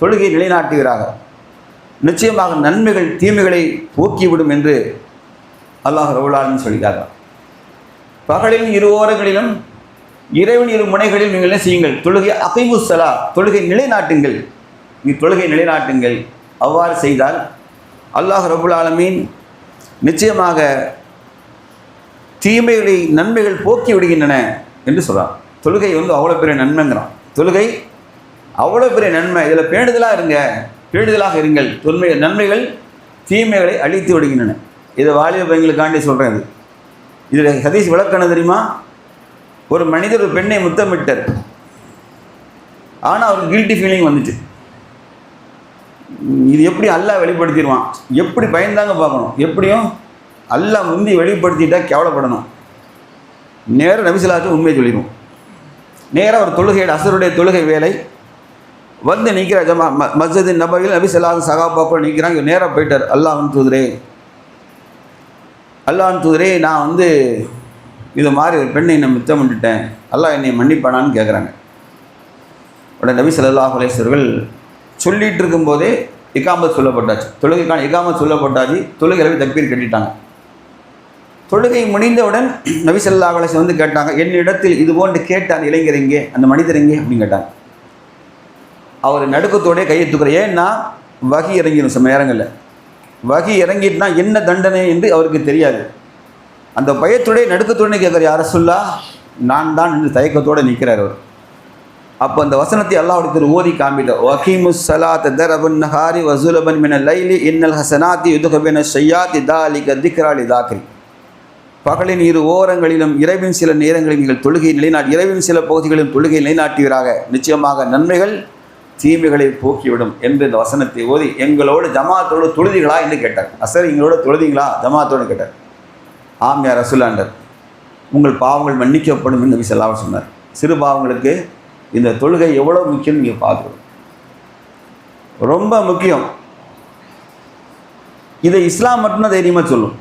தொழுகையை நிலைநாட்டுவீராக. நிச்சயமாக நன்மைகள் தீமைகளை போக்கிவிடும் என்று அல்லாஹ் ரப்பல் ஆலமீன் சொல்கிறார். பகலின் இரு ஓரங்களிலும் இரவின் இரு முனைகளிலும் நீங்கள் என்ன செய்யுங்கள்? தொழுகை அகீமுஸ் ஸலா, தொழுகை நிலைநாட்டுங்கள். நீ தொழுகை நிலைநாட்டுங்கள். அவ்வாறு செய்தால் அல்லாஹ் ரப்பல் ஆலமீன் நிச்சயமாக தீமைகளை நன்மைகள் போக்கி விடுகின்றன என்று சொல்கிறான். தொழுகை அவ்வளோ பெரிய நன்மைங்கிறான். தொழுகை அவ்வளோ பெரிய நன்மை. இதில் பேணுதலாக இருங்கள். நன்மைகள் தீமைகளை அழித்து விடுகின்றன. இதை வாலிப பையங்களுக்காண்டி சொல்கிறேன். இதில் ஹதீஸ் விளக்கணும் தெரியுமா? ஒரு மனிதர் ஒரு பெண்ணை முத்தமிட்டார். ஆனால் அவருக்கு கில்ட்டி ஃபீலிங் வந்துச்சு. இது எப்படி அல்லாஹ் வெளிப்படுத்திடுவான்? எப்படி பயந்தாங்க பார்க்கணும்? எப்படியும் அல்லாஹ் முந்தி வெளிப்படுத்திட்டா கேவலப்படணும். நேராக நபி ஸல்லல்லாஹு அலைஹி வஸல்லம் உண்மையை சொல்லிடும். நேராக ஒரு தொழுகையோட அசருடைய தொழுகை வேலை வந்து நிற்கிற மஸ்ஜித் நபவியில் நபி ஸல்லல்லாஹு அலைஹி வஸல்லம் சஹாபாக்கள் நிற்கிறாங்க. நேராக போயிட்டார். அல்லாஹ்வின் தூதரே, நான் இது மாதிரி ஒரு பெண்ணை நான் மித்தமிட்டுட்டேன், அல்லாஹ் என்னை மன்னிப்பானான்னு கேட்குறாங்க. உடனே நபி ஸல்லல்லாஹு அலைஹி வஸல்லம் சொல்லிகிட்டு இருக்கும்போதே இகாமத் சொல்லப்பட்டாச்சு. தொழுகைக்கான இகாமத் சொல்லப்பட்டாச்சு. தொழுகை தக்பீர் கட்டிட்டாங்க. தொழுகை முடிந்தவுடன் நபி ஸல்லல்லாஹு அலைஹி வஸல்லம் கேட்டாங்க, என்னிடத்தில் இது போன்று கேட்ட அந்த இளைஞர் எங்கே, அந்த மனிதர் எங்கே அப்படின்னு கேட்டாங்க. அவர் நடுக்கத்தோடய கையை தூக்குற. ஏன்னா வகி இறங்கிடும். சில நேரங்களில் வகி இறங்கிட்டுனா என்ன தண்டனை என்று அவருக்கு தெரியாது. அந்த பயத்துடைய நடுக்கத்தோடனே கேட்குற, யார சொல்லா நான் தான் என்று தயக்கத்தோடு நிற்கிறார் அவர். அப்போ அந்த வசனத்தை அல்லாஹ்வுடைய ஓதி காமிட்டார். வகீமுஸ் ஸலாத்த தரபன் நஹாரி வஸுலபன் மினல் லைலி இன்னல் ஹஸனாத்தி யுத்ஹிபன ஷையாத்தி தாலிக திக்ரா லிதாக்கிரின். பகலின் இரு ஓரங்களிலும் இரவின் சில நேரங்களில் நீங்கள் தொழுகை இரவின் சில பகுதிகளிலும் தொழுகை நிலைநாட்டுவீராக. நிச்சயமாக நன்மைகள் தீமைகளை போக்கிவிடும் என்று இந்த வசனத்தை ஓதி எங்களோடு ஜமாத்தோடு தொழுதிகளா என்று கேட்டார். அசர் எங்களோட தொழுதிங்களா ஜமாத்தோடு கேட்டார். ஆம் யா ரசூலுல்லாஹ், உங்கள் பாவங்கள் மன்னிக்கப்படும் என்று நபி ஸல்லல்லாஹு அலைஹி வஸல்லம் சொன்னார். சிறு பாவங்களுக்கு இந்த தொழுகை எவ்வளோ முக்கியம் நீங்கள் பார்க்கணும். ரொம்ப முக்கியம். இதை இஸ்லாம் மட்டும்தான் தைரியமாக சொல்லும்.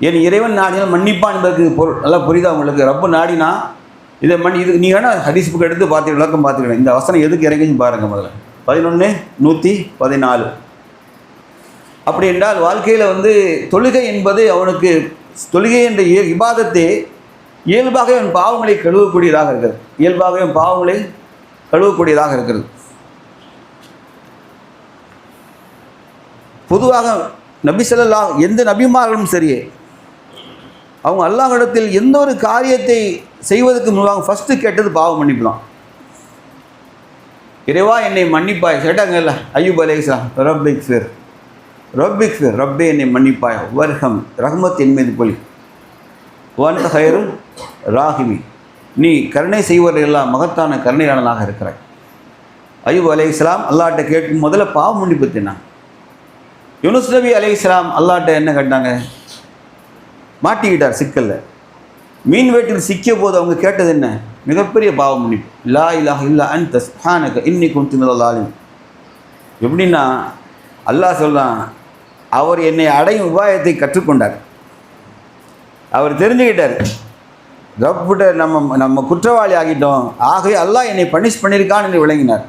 என் இறைவன் நாடினால் மன்னிப்பான் என்பதற்கு பொருள் நல்லா புரியுதா உங்களுக்கு? ரப்பு நாடினா இதை இதுக்கு நீங்கள் வேணால் ஹதீஸ் புக் எடுத்து பார்த்துக்கலாம், விளக்கம் பார்த்துக்கலாம். இந்த வசனம் எதுக்கு இறங்கின்னு பாருங்கள். முதல்ல 11:114. அப்படி என்றால் வாழ்க்கையில் தொழுகை என்பது அவனுக்கு தொழுகை என்ற இபாதத்தை இயல்பாகவே அவன் பாவங்களை கழுவக்கூடியதாக இருக்கிறது. பொதுவாக நபி ஸல்லல்லாஹு எந்த நபிமார்களும் சரியே அவங்க அல்லாஹ்விடத்தில் எந்த ஒரு காரியத்தை செய்வதற்கு முன்பாக ஃபஸ்ட்டு கேட்டது பாவம் மன்னிப்புலாம். இறைவா என்னை மன்னிப்பாய் கேட்டாங்கல்ல அய்யூப் அலைஹிஸ்ஸலாம், ரப்பிக் ஃபிர் ரப்பே என்னை மன்னிப்பாய், வர்ஹம் ரஹ்மத் என் மீது பொழி, வன்த ஹைருல் ராஹிமி நீ கருணை செய்வதெல்லாம் மகத்தான கருணையாளனாக இருக்கிறாய். அய்யூப் அலைஹிஸ்ஸலாம் அல்லாஹ்ட்ட கேட்கும் முதல்ல பாவம் மன்னிப்பு தின்னாங்க. யூனுஸ் நபி அலைஹிஸ்ஸலாம் அல்லாஹ்ட்ட என்ன கேட்டாங்க? மாட்டிக்கிட்டார் சிக்கலில். மீன் வேட்டில் சிக்கிய போது அவங்க கேட்டது என்ன? மிகப்பெரிய பாவம் மன்னிப்பு. லா இலாஹ இல்லா அன்த சுப்ஹானக இன்னி குன்து மினல் ஸாலிமீன். எப்படின்னா அல்லாஹ் சொல்கிறான், அவர் என்னை அடையும் உபாயத்தை கற்றுக்கொண்டார். அவர் தெரிஞ்சுக்கிட்டார், ரப்பிட்ட நம்ம குற்றவாளி ஆகிட்டோம், ஆகவே அல்லாஹ் என்னை பனிஷ் பண்ணியிருக்கான் என்று விளங்கினார்.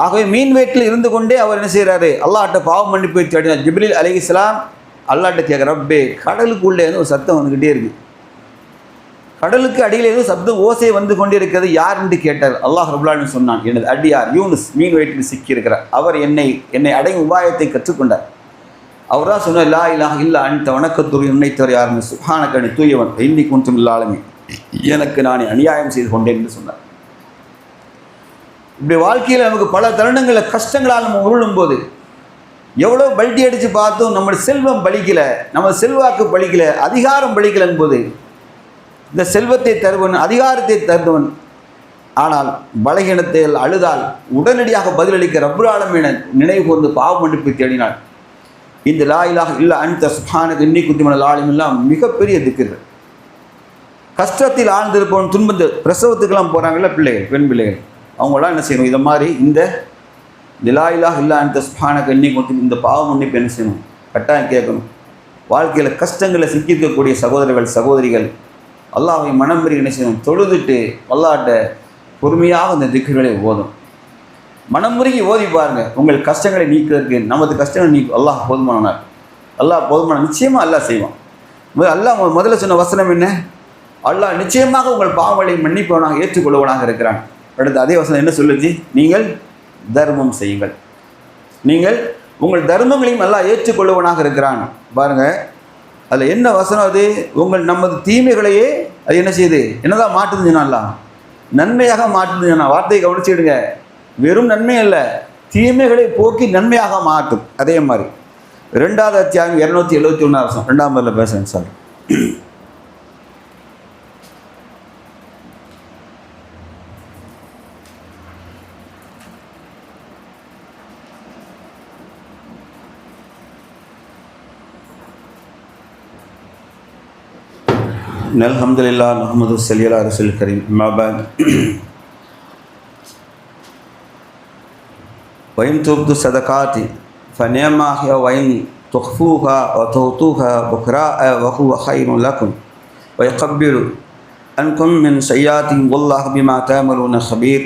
ஆகவே மீன் வேட்டில் இருந்து கொண்டே அவர் என்ன செய்கிறாரு? அல்லாஹ்ட்ட பாவம் மன்னிப்பு தேடினார். ஜிப்ரீல் அலைஹிஸ்ஸலாம் அல்லாஹ்ட்ட கேட்குற, ரப்பே கடலுக்குள்ளே ஒரு சத்தம் வந்துக்கிட்டே இருக்குது, கடலுக்கு அடியில் ஏதோ சப்தம் ஓசை வந்து கொண்டே இருக்கிறது, யார் என்று கேட்டார். அல்லாஹ் ரப்பல் ஆலமீன் சொன்னான், எனது அடியார் யூனுஸ் மீன் வயிற்றில் சிக்கியிருக்கிறார், அவர் என்னை அடையும் உபாயத்தை கற்றுக்கொண்டார். அவர் தான் சொன்னார், லா இலாஹ இல்லா அன்த வணக்கத்துறை உன்னைத்தவர் யாருன்னு சுப்ஹானக நீ தூயவன், இன்னி குன்து மினல் ஸாலிமீன் எனக்கு நானே அநியாயம் செய்து கொண்டேன் என்று சொன்னார். இப்படி வாழ்க்கையில் நமக்கு பல தருணங்களில் கஷ்டங்களால் நம்ம உருளும் போது எவ்வளோ பல்ட்டி அடித்து பார்த்தோம், நம்முடைய செல்வம் பலிக்கலை, நம்ம செல்வாக்கு பலிக்கலை, அதிகாரம் பலிக்கலைன்னு போது இந்த செல்வத்தை தருவன் அதிகாரத்தை தருவன் ஆனால் பலகீனத்தில் அழுதால் உடனடியாக பதிலளிக்க ரப்புல் ஆலமீன் நினைவு கூர்ந்து பாவ மன்னிப்பு தேடினாள். இந்த லா இலாஹ இல்லா அன்த சுப்ஹானக இன்னி குன்து மினல் ஸாலிமீன் மிகப்பெரிய திக்ர். கஷ்டத்தில் ஆழ்ந்திருப்பவன் துன்பத்து பிரசவத்துக்கெல்லாம் போகிறாங்கல்ல பிள்ளைகள், பெண் பிள்ளைகள், அவங்களாம் என்ன செய்யணும், இதை மாதிரி இந்த லா இலாஹ இல்லா அன்த சுப்ஹானக இன்னி குன்து இந்த பாவ மன்னிப்பு என்ன செய்யணும், கட்டாயம் கேட்கணும். வாழ்க்கையில் கஷ்டங்களை சிக்கிஇருக்கக்கூடிய சகோதரர்கள் சகோதரிகள் அல்லாஹ்வை மனம் பெருகி என்ன செய்யணும், தொழுதுட்டு அல்லாஹ்ட்ட பொறுமையாக இந்த திக்ர்களை ஓதும். மனம் முருகி ஓதி பாருங்கள். உங்கள் கஷ்டங்களை நீக்கிறதுக்கு நமது கஷ்டங்களை நீக்கும் அல்லாஹ் போதுமானவர். அல்லாஹ் போதுமான நிச்சயமாக அல்லாஹ் செய்வான். அல்லாஹ் முதல்ல சொன்ன வசனம் என்ன, அல்லாஹ் நிச்சயமாக உங்கள் பாவங்களை மன்னிப்பவனாக ஏற்றுக்கொள்வனாக இருக்கிறான். அடுத்து அதே வசனம் என்ன சொல்லுச்சு, நீங்கள் தர்மம் செய்யுங்கள், நீங்கள் உங்கள் தர்மங்களையும் அல்லாஹ் ஏற்றுக்கொள்வனாக இருக்கிறான். பாருங்கள் அதில் என்ன வசனம், அது உங்கள் நமது தீமைகளையே அது என்ன செய்யுது, என்னதான் மாட்டுதுன்னா அல்லாஹ் நன்மையாக மாட்டுதுன்னா. வார்த்தையை கவனிச்சுடுங்க, வெறும் நன்மை அல்ல, தீமைகளை போக்கி நன்மையாக மாற்றும். அதே மாதிரி 2வது அத்தியாயம் 271 வருஷம் 2ஆம் முறையில் பேசுகிறேன் சார். அல்ஹம்துலில்லாஹ் நஹ்மதுஹு ஸல்லல்லாஹு அலைஹி வஸல்லம் கரீம் அம்மா பஅத். வயின் துப்து சதகாத்தி ஃபனியமாக வயின் துஃபூஹா வதுதுஹா புக்ராஅ வஹுவ கைருன் லக்கும் வயகப்பிரு அன்கும் மின் ஸய்யாத்தின் வல்லாஹு பிமா தஅமலூன ஹபீர்.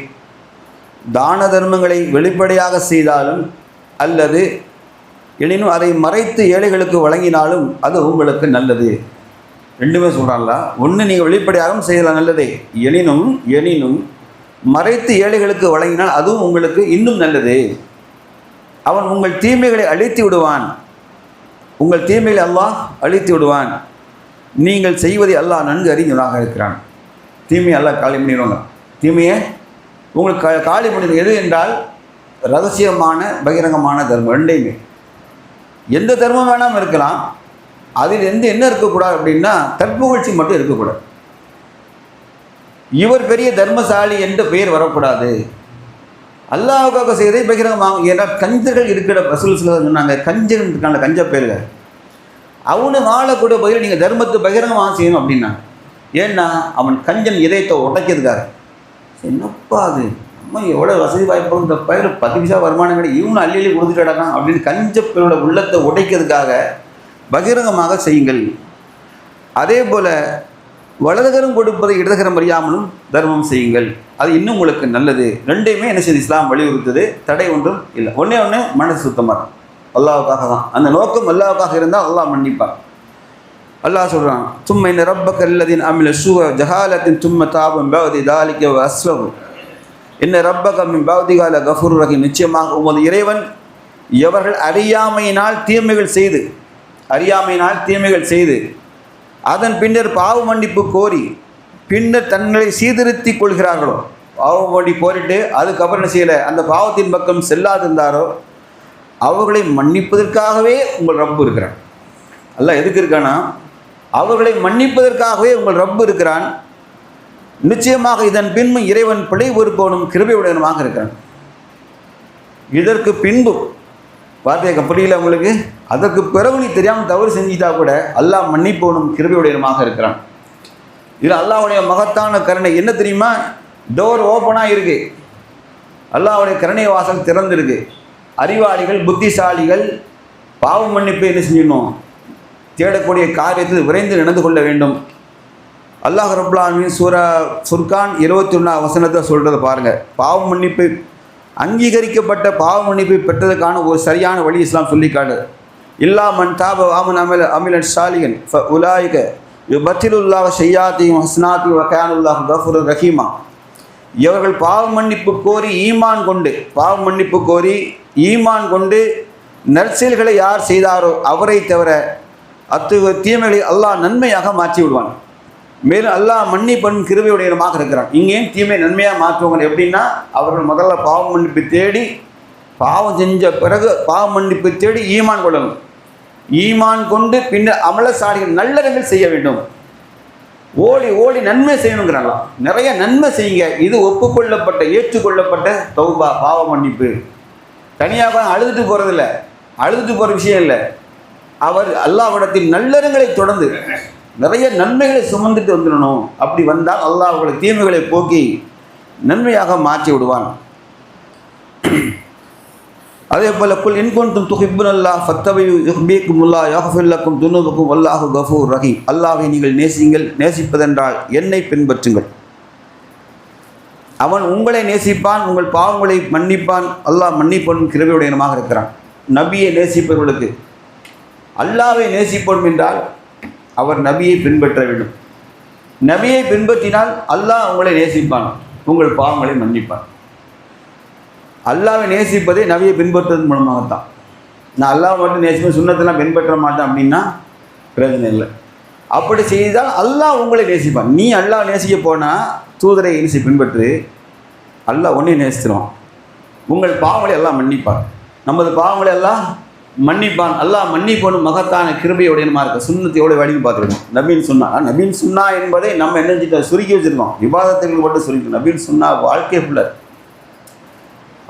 தான தர்மங்களை வெளிப்படையாக செய்தாலும் அல்லது எனினும் அதை மறைத்து ஏழைகளுக்கு வழங்கினாலும் அது உங்களுக்கு நல்லது. ரெண்டுமே சொல்கிறாங்களா, ஒன்று நீங்கள் வெளிப்படையாகவும் செய்யலாம் நல்லதே, எனினும் மறைத்து ஏழைகளுக்கு வழங்கினால் அதுவும் உங்களுக்கு இன்னும் நல்லது. அவன் உங்கள் தீமைகளை அழித்து விடுவான், உங்கள் தீமைகளை அல்லாஹ் அழித்து விடுவான். நீங்கள் செய்வதை அல்லாஹ் நன்கு அறிந்தவனாக இருக்கிறான். தீமையை அல்லாஹ் காலி பண்ணிடுவாங்க. தீமையை உங்களுக்கு காலி பண்ணிடுது எது என்றால் ரகசியமான பகிரங்கமான தர்மம். ரெண்டையுமே எந்த தர்மம் வேணாமல் இருக்கலாம், அதில் என்ன இருக்கக்கூடாது அப்படின்னா தற்புகழ்ச்சி மட்டும் இருக்கக்கூடாது. இவர் பெரிய தர்மசாலி என்ற பெயர் வரக்கூடாது. அல்லாஹ்வுக்காக செய்வதை பகிரங்கமாக. ஏன்னா கஞ்சர்கள் இருக்கிற ரசூல் சொன்னாங்க, கஞ்சன் இருக்காங்க, கஞ்ச பேர்கள், அவனு வாழக்கூடிய பகிர நீங்கள் தர்மத்தை பகிரங்கமாக செய்யணும் அப்படின்னா. ஏன்னா அவன் கஞ்சன் இதயத்தை உடைக்கிறதுக்காக. என்னப்பா அது, நம்ம எவ்வளோ வசதி வாய்ப்பு, இந்த பயிர் 10 பைசா வருமானம் கிடையாது, இவனு அள்ளி கொடுத்துட்டு கிடக்கான் அப்படின்னு கஞ்ச பேரோட உள்ளத்தை உடைக்கிறதுக்காக பகிரங்கமாக செய்யுங்கள். அதே போல் வலதுகரம் கொடுப்பதை இடதுகரம் அறியாமலும் தர்மம் செய்யுங்கள், அது இன்னும் உங்களுக்கு நல்லது. ரெண்டையுமே என்ன செய்து இஸ்லாம் வலியுறுத்தது, தடை ஒன்றும் இல்லை. ஒன்று மனசு சுத்தமாக அல்லாஹ்வுக்காக தான். அந்த நோக்கம் அல்லாஹ்வுக்காக இருந்தால் அல்லாஹ் மன்னிப்பார். அல்லாஹ் சொல்கிறான், தும்ம இன்ன ரப்பக அல்லதீன அமில ஸூஅ ஜஹாலத்தின் தும்ம தாப மின் பஅதி தாலிக வ அஸ்லஹு இன்ன ரப்பக மின் பஅதிஹா லகஃபூருர் ரஹீம். நிச்சயமாக உமது இறைவன் எவர்கள் அறியாமையினால் தீமைகள் செய்து அதன் பின்னர் பாவ மன்னிப்பு கோரி பின்னர் தங்களை சீர்திருத்தி கொள்கிறார்களோ, பாவ மன்னிப்பு கோரிட்டு அதுக்கப்புறம் என்ன செய்யலை, அந்த பாவத்தின் பக்கம் செல்லாதிருந்தாரோ அவர்களை மன்னிப்பதற்காகவே உங்கள் ரப்பு இருக்கிறான். அல்லாஹ் எதுக்கு இருக்கானா, அவர்களை மன்னிப்பதற்காகவே உங்கள் ரப்பு இருக்கிறான். நிச்சயமாக இதன் பின்பு இறைவன் பிழை பொறுப்பவனும் கிருபையுடையவனுமாக இருக்கிறான். இதற்கு பின்பு வார்த்தையை புரியல உங்களுக்கு, அதற்கு பிறகு நீ தெரியாமல் தவறு செஞ்சிட்டா கூட அல்லாஹ் மன்னிப்பவனும் கிருபையுடையவனுமாக இருக்கிறான். இது அல்லாஹ்வுடைய மகத்தான கருணை. என்ன தெரியுமா, டோர் ஓப்பனாக இருக்கு, அல்லாஹ்வுடைய கருணை வாசல் திறந்திருக்கு. அறிவாளிகள் புத்திசாலிகள் பாவ மன்னிப்பை என்ன செஞ்சிடணும், தேடக்கூடிய காரியத்தில் விரைந்து நடந்து கொள்ள வேண்டும். அல்லாஹ் ரப்புல் ஆலமீன் சூரா ஃபுர்கான் 21 வசனத்தை சொல்கிறத பாருங்கள். பாவ மன்னிப்பை அங்கீகரிக்கப்பட்ட பாவ மன்னிப்பை பெற்றதுக்கான ஒரு சரியான வழி இஸ்லாம் சொல்லிக்காடு. இல்லா மன் தாப ஆமன் அமிலன் சாலிகன் உலாயிக யுபத்திலுல்லாஹ் ஷையாத்தியும் ஹஸ்னாத்தி வகானுல்லாஹ் கஃபூருர் ரஹீமா. இவர்கள் பாவ மன்னிப்பு கோரி ஈமான் கொண்டு நற்செயல்களை யார் செய்தாரோ அவரை தவிர அத்தகைய தீமைகளை அல்லாஹ் நன்மையாக மாற்றி விடுவான். மேலும் அல்லாஹ் மன்னிப்பன் கிருபையுடையவனாக இருக்கிறான். இங்கேயும் தீமை நன்மையாக மாற்றுவாங்க. எப்படின்னா அவர்கள் முதல்ல பாவ மன்னிப்பு தேடி, பாவம் செஞ்ச பிறகு பாவ மன்னிப்பு தேடி ஈமான் கொள்ளணும். ஈமான் கொண்டு பின்னர் அமலசாலிகள் நல்லறங்கள் செய்ய வேண்டும். ஓடி நன்மை செய்யணுங்கிறாங்களா, நிறைய நன்மை செய்யுங்க. இது ஒப்புக்கொள்ளப்பட்ட ஏற்றுக்கொள்ளப்பட்ட தௌபா பாவ மன்னிப்பு. தனியாக அழுதுட்டு போகிறதில்ல, அழுதுட்டு போகிற விஷயம் இல்லை. அவர் அல்லாஹ்விடத்தில் நல்லறங்களை தொடர்ந்து நிறைய நன்மைகளை சுமந்துட்டு வந்துடணும். அப்படி வந்தால் அல்லாஹ் அவர்களை தீமைகளை போக்கி நன்மையாக மாற்றி விடுவான். அதே போல குல் இன் குன்தும் துஹிப்புனல்லாஹ் ஃபத்தபியூ யுஹ்பிக்குமுல்லாஹ் யக்ஃபிர் லக்கும் துனூபக்கும் வல்லாஹு கஃபூர் ரஹீம். அல்லாஹ்வை நீங்கள் நேசிப்பதென்றால் என்னை பின்பற்றுங்கள், அவன் உங்களை நேசிப்பான், உங்கள் பாவங்களை மன்னிப்பான். அல்லாஹ் மன்னிப்பவன் கிருபையுடையவனாக இருக்கிறான். நபியை நேசிப்பவர்களுக்கு, அல்லாஹ்வை நேசிப்போம் என்றால் அவர் நபியை பின்பற்ற வேண்டும். நபியை பின்பற்றினால் அல்லாஹ் உங்களை நேசிப்பான், உங்கள் பாவங்களை மன்னிப்பான். அல்லாஹ்வை நேசிப்பதே நபியை பின்பற்றுவதன் மூலமாகத்தான். நான் அல்லாஹ் மட்டும் நேசிப்பேன், சுன்னத்தெல்லாம் பின்பற்ற மாட்டேன் அப்படின்னா பிரயோஜனம் இல்லை. அப்படி செய்தால் அல்லாஹ் உங்களை நேசிப்பான். நீ அல்லாஹ் நேசிக்க போனால் தூதரை நேசி பின்பற்று, அல்லாஹ் ஒன்றே நேசித்துருவான். உங்கள் பாவங்களை எல்லாம் மன்னிப்பான், நமது பாவங்களை எல்லாம் மன்னிப்பான். அல்லாஹ் மன்னிப்போனும் மகத்தான கிருபையுடையனமாக இருக்க. சுன்னத்தை எவ்வளோ வழின்னு பார்த்துருக்கோம். நபீன் சுன்னா என்பதை நம்ம என்ன செஞ்சுட்டோம், சுருக்கி வச்சுருக்கோம். விவாதத்துக்கு மட்டும் சுருக்கி. நபீன் சுன்னா வாழ்க்கை ஃபுல்லாக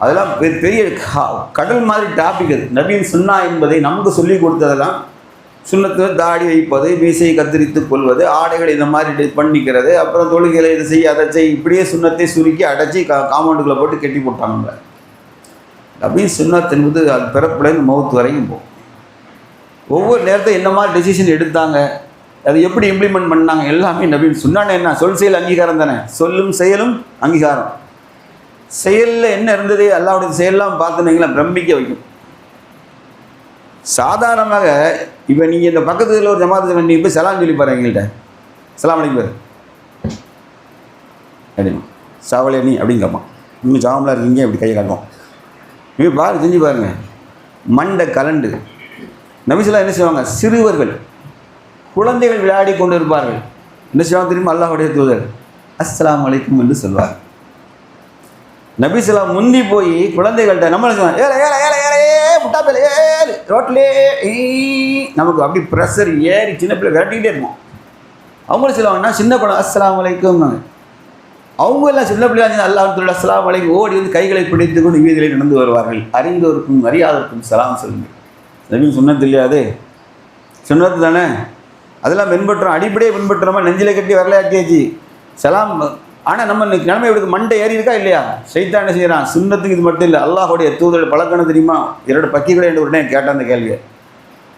அதெல்லாம் பெரிய கடல் மாதிரி டாபிக். அது நபீன் சுன்னா என்பதை நமக்கு சொல்லி கொடுத்ததெல்லாம் சுன்னத்து தாடி வைப்பது, மீசையை கத்தரித்து கொள்வது, ஆடைகளை இந்த மாதிரி பண்ணிக்கிறது, அப்புறம் தொழுகைகளை இதை செய்ய அதை செய், இப்படியே சுன்னத்தை சுருக்கி அடைச்சி காம்பவுண்டுக்குள்ளே போட்டு கட்டி போட்டாங்க. நபீன் சுன்னத் என்பது அது பிறப்புலேருந்து மவுத்து வரைக்கும் போகும். ஒவ்வொரு நேரத்தை என்ன மாதிரி டெசிஷன் எடுத்தாங்க, அது எப்படி இம்ப்ளிமெண்ட் பண்ணாங்க, எல்லாமே நபீன் சுன்னான்னு என்ன சொல் செயல் அங்கீகாரம் தானே. சொல்லும் செயலும் அங்கீகாரம். செயலில் என்ன இருந்தது, அல்லாஹ்வுடைய செயலெல்லாம் பார்த்துனீங்களா பிரமிக்க வைக்கும். சாதாரணமாக இப்போ நீங்கள் இந்த பக்கத்தில் ஒரு ஜமாத்து நீங்கள் போய் சலாம் சொல்லி பாருங்க, எங்கள்கிட்ட சலாம் அலைக்கும் பாரு அப்படிமா சாவலே நீ அப்படின்னு கேட்பான். இன்னும் ஜாமலாக இருக்கீங்க அப்படி கையை காட்டுவோம். இப்போ பாரு செஞ்சு பாருங்கள், மண்டை கலண்டு. நபிஸெல்லாம் என்ன செய்வாங்க, சிறுவர்கள் குழந்தைகள் விளையாடி கொண்டு இருப்பார்கள். என்ன செய்வாங்க தெரியுமா, அல்லாஹ்வுடைய தூதர் அஸ்ஸலாமு அலைக்கும் என்று சொல்வார். நபிஸெல்லாம் முந்தி போய் குழந்தைகள்கிட்ட நம்ம சொல்லுவாங்க, ஏழை ஏழை ஏழை ஏழை முட்டா பிள்ளை ஏழு ரோட்லே நமக்கு அப்படி ப்ரெஷர் ஏறி சின்ன பிள்ளை விரட்டிகிட்டே இருக்கும். அவங்களும் சொல்லுவாங்கன்னா சின்ன படம் அஸ்ஸலாமு அலைக்கும். அவங்க எல்லாம் சின்ன பிள்ளைங்க அல்லாஹ் அஸ்ஸலாமு அலைக்கும் ஓடி வந்து கைகளை பிடித்து கொண்டு வீதிகளில் நடந்து வருவார்கள். அறிந்தோருக்கும் அறியாதவருக்கும் சலாம் சொல்லுங்கள். நபி சுன்னத்து இல்லையாது, சுன்னத்து தானே, அதெல்லாம் பின்பற்றுறோம். அடிப்படையே பின்பற்றுறோமா, நெஞ்சிலை கட்டி வரலையாட்டியாச்சு சலாம். ஆனால் நம்ம கிழமை எடுக்க மண்டை ஏறி இருக்கா இல்லையா, ஷைத்தான் என்ன செய்கிறான், சுன்னத்துக்கு இது மட்டும் இல்லை, அல்லாஹ்வுடைய தூதர் பழக்கணும் தெரியுமா. 2 பக்கிகளை என்று உடனே கேட்டேன் அந்த கேள்வியை.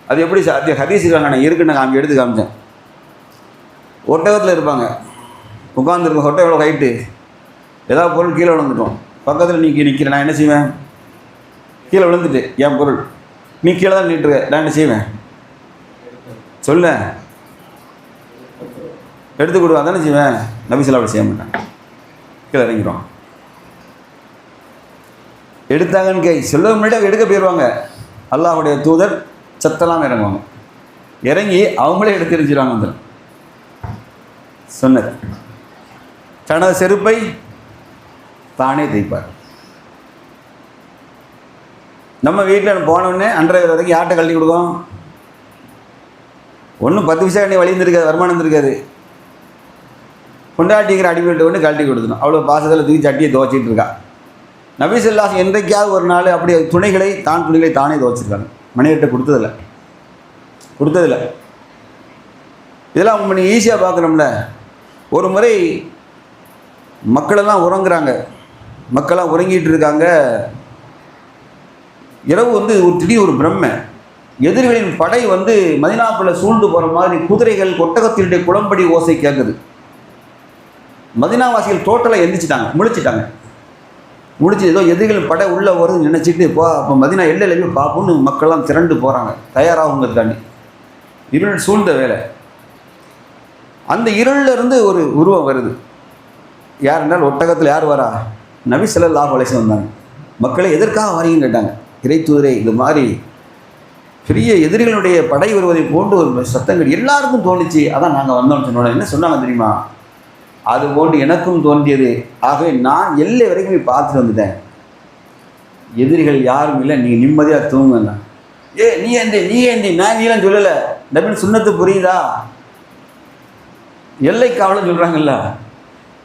அது எப்படி அது ஹதீஸ் இருக்காங்க, நான் இருக்குன்னு காமி எடுத்து காமிச்சேன். ஒட்டகத்தில் இருப்பாங்க, உட்காந்துருக்கோம், ஒட்டகம் எவ்வளோ ஹைட்டு, ஏதாவது பொருள் கீழே விழுந்துட்டோம், பக்கத்தில் நீ நிற்கிறேன், நான் என்ன செய்வேன், கீழே விழுந்துட்டு என் பொருள் நீ கீழே தான் நின்றுருக்க, நான் என்ன செய்வேன் சொல்ல, எடுத்து கொடுவா தானே செய்வேன். நபிஸெல்லாம் அப்படி செய்ய மாட்டாங்க, கீழே இறங்கிடுவாங்க. எடுத்தாங்கன்னு சொல்ல முன்னாடி எடுக்க போயிடுவாங்க. அல்லாஹ்வுடைய தூதர் சத்தெல்லாம் இறங்குவாங்க, இறங்கி அவங்களே எடுத்து எரிஞ்சிடுவாங்க. வந்து சொன்னது தனது செருப்பை தானே தைப்பார். நம்ம வீட்டில் போனோடனே அன்றைய வரைக்கும் யார்கிட்ட கழட்டி கொடுக்கும், ஒன்றும் 10 பைசா நீ வழி இருந்திருக்காது, வருமானம் இருந்திருக்காது. கொண்டாட்டிக்கிற அடிப்பட்டு ஒன்று கழட்டி கொடுக்கணும். அவ்வளோ பாசத்தில் தூக்கி சட்டியை துவைச்சிட்டு இருக்கா. நபி ஸல்லல்லாஹு என்றைக்காவது ஒரு நாள் அப்படி துணிகளை தானே துவைச்சிருக்காங்க. மனைவிட்ட கொடுத்ததில்லை. இதெல்லாம் அவங்க நீங்கள் ஈஸியாக பார்க்குறோம்ல. ஒரு முறை மக்களெல்லாம் உறங்குறாங்க, மக்கள்லாம் உறங்கிட்டு இருக்காங்க. இரவு வந்து திடீர் ஒரு பிரம்மை, எதிரிகளின் படை வந்து மதீனாவுக்குள்ள சூழ்ந்து போகிற மாதிரி குதிரைகள் ஒட்டகத்தினுடைய குளம்படி ஓசை கேட்குது. மதீனாவாசிகள் டோட்டலாக எந்திரிச்சிட்டாங்க, முழிச்சு ஏதோ எதிரிகள் படை உள்ளே வருது நினச்சிட்டு அப்போ மதீனா எல்லையில் போய் பார்ப்போம்னு மக்கள்லாம் திரண்டு போகிறாங்க, தயாராகுங்கிறதுக்காண்டி. இருள் சூழ்ந்த வேலை. அந்த இருளில் இருந்து ஒரு உருவம் வருது. யார் என்றால் ஒட்டகத்தில் யார் வரா, நபி ஸல்லல்லாஹு அலைஹி வஸல்லம் வந்தாங்க. மக்களை எதற்காக வரீங்கன்னு கேட்டாங்க. இறை தூதரே, இது மாதிரி பெரிய எதிரிகளுடைய படை வருவதை போன்று ஒரு சத்தங்கள் எல்லாருக்கும் தோணுச்சு, அதான் நாங்கள் வந்தோம்னு சொன்னோம். என்ன சொன்னாங்க தெரியுமா, அது போன்று எனக்கும் தோன்றியது, ஆகவே நான் எல்லை வரைக்கும் போய் பார்த்துட்டு வந்துட்டேன், எதிரிகள் யாரும் இல்லை, நீங்கள் நிம்மதியாக தூங்குங்க. நீ ஏந்தி நான் நீலாம் சொல்லலை, நபின் சுன்னத்து புரியுதா, எல்லை காவலம் சொல்கிறாங்கல்ல,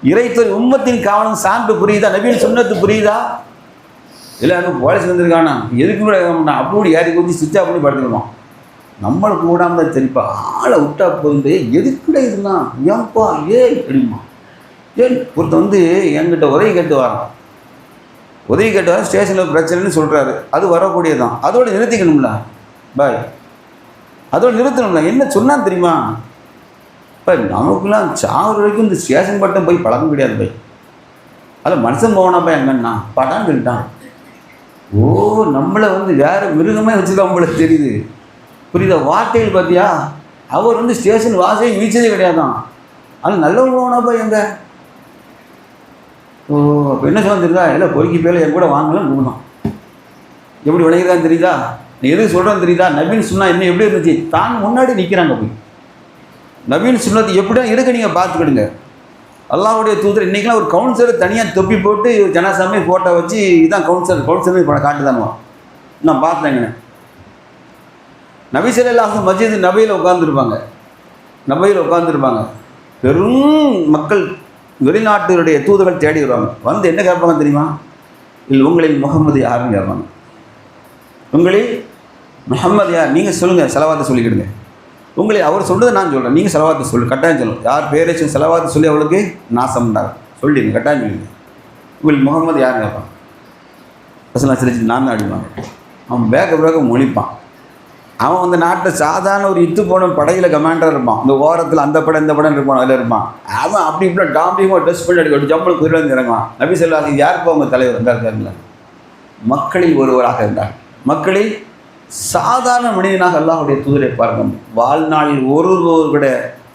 இறைத்துறை உம்மத்தின் காவலம் சான்று புரியுதா, நபின் சுன்னத்து புரியுதா, இல்லை அங்கே போலீஸ் வந்திருக்கானா எதுக்கு கூட அப்படி ஏறி கொஞ்சம் சுவிட்ச் ஆஃப் பண்ணி படுத்துக்கணும். நம்மளை கூடாமல் தான் தெரிப்பா, ஆளை விட்டா போகுது, எதுக்குட இருந்தான் ஏன்பா அப்படிமா. ஏன் ஒருத்தர் என்கிட்ட உதவி கேட்டு வரான், உதவி கேட்டு வர ஸ்டேஷனில் பிரச்சனைன்னு சொல்கிறாரு, அது வரக்கூடியதான், அதோடு நிறுத்திக்கணும்ல பாய், அதோடு நிறுத்தணும்ல. என்ன சொன்னான்னு தெரியுமா, இப்போ நமக்குலாம் சாகுற வரைக்கும் இந்த ஸ்டேஷன் பட்டம் போய் பழக்கம் கிடையாது பாய். அதில் மனுஷன் போனா போய் எங்கன்னா படான்னு சொல்லிட்டான். ஓ, நம்மளை வேறு மிருகமே வச்சுதான் நம்மளுக்கு தெரியுது, புரியுதா? வார்த்தைகள் பார்த்தியா, அவர் ஸ்டேஷன் வாசையை வீச்சதே கிடையாதான், அது நல்லவங்க போனா போய் எங்க. ஓ, அப்போ என்ன சொல்ல தெரியுதா, இல்லை பொறுக்கி பேல என் கூட வாங்கலாம் கூடணும். எப்படி விளையிறான்னு தெரியுதா, நீ எதுக்கு சொல்கிறேன்னு தெரியுதா? நவீன் சுன்னா என்ன எப்படி இருந்துச்சு, தான் முன்னாடி நிற்கிறாங்க போய். நவீன் சுன்னத்து எப்படியா இருக்க நீங்கள் பார்த்துக்கிடுங்க. அல்லாஹ்வுடைய தூதர் இன்றைக்கெலாம் ஒரு கவுன்சிலர் தனியாக தொப்பி போட்டு ஜனாசாமி ஃபோட்டோ வச்சு இதுதான் கவுன்சிலர் இப்போ காட்டுதானுவான். நான் பார்த்தேங்க. நபி ஸல்லல்லாஹு அலைஹி மஸ்ஜித் நபியில் உட்காந்துருப்பாங்க. பெரும் மக்கள் வெளிநாட்டுடைய தூதர்கள் தேடி வருவாங்க. என்ன கேட்பாங்க தெரியுமா, இல்லை உங்களில் முகமது யாருன்னு கேட்பாங்க. உங்களில் முகமது யார், நீங்கள் சொல்லுங்கள், செலவாத்தை சொல்லிக்கிடுங்க. உங்களை அவர் சொல்கிறது நான் சொல்கிறேன், நீங்கள் செலவாத்தை சொல்லு, கட்டாயம் சொல்லணும். யார் பேரேச்சும் செலவாத்தை சொல்லி அவளுக்கு நாசம்டாங்க சொல்லிடுங்க, கட்டாயம் சொல்லிடுங்க. உங்களுக்கு முகமது யாருன்னு கேட்பான். பசங்க சிரிச்சு நான் தான் அடிப்பாங்க. அவன் பேக்க மொழிப்பான். அவன் நாட்டில் சாதாரண ஒரு இத்து போன படையில் கமாண்டர் இருப்பான். அந்த ஓரத்தில் அந்த படம் இந்த படம் இருப்பான், அதில் இருப்பான். அவன் அப்படி இப்படி டாம்பியமாக ட்ரெஸ் பண்ணி அடிக்க ஜம்பளுக்கு குதிரை இறங்குவான். நபி ஸல்லல்லாஹு அலைஹி யாருக்கு அவங்க தலைவர் இருந்தார், மக்களில் ஒருவராக இருந்தார். மக்களில் சாதாரண மனிதனாக அல்லாஹ்வுடைய தூதரை பார்க்கணும். வாழ்நாளில் ஒருவர் கூட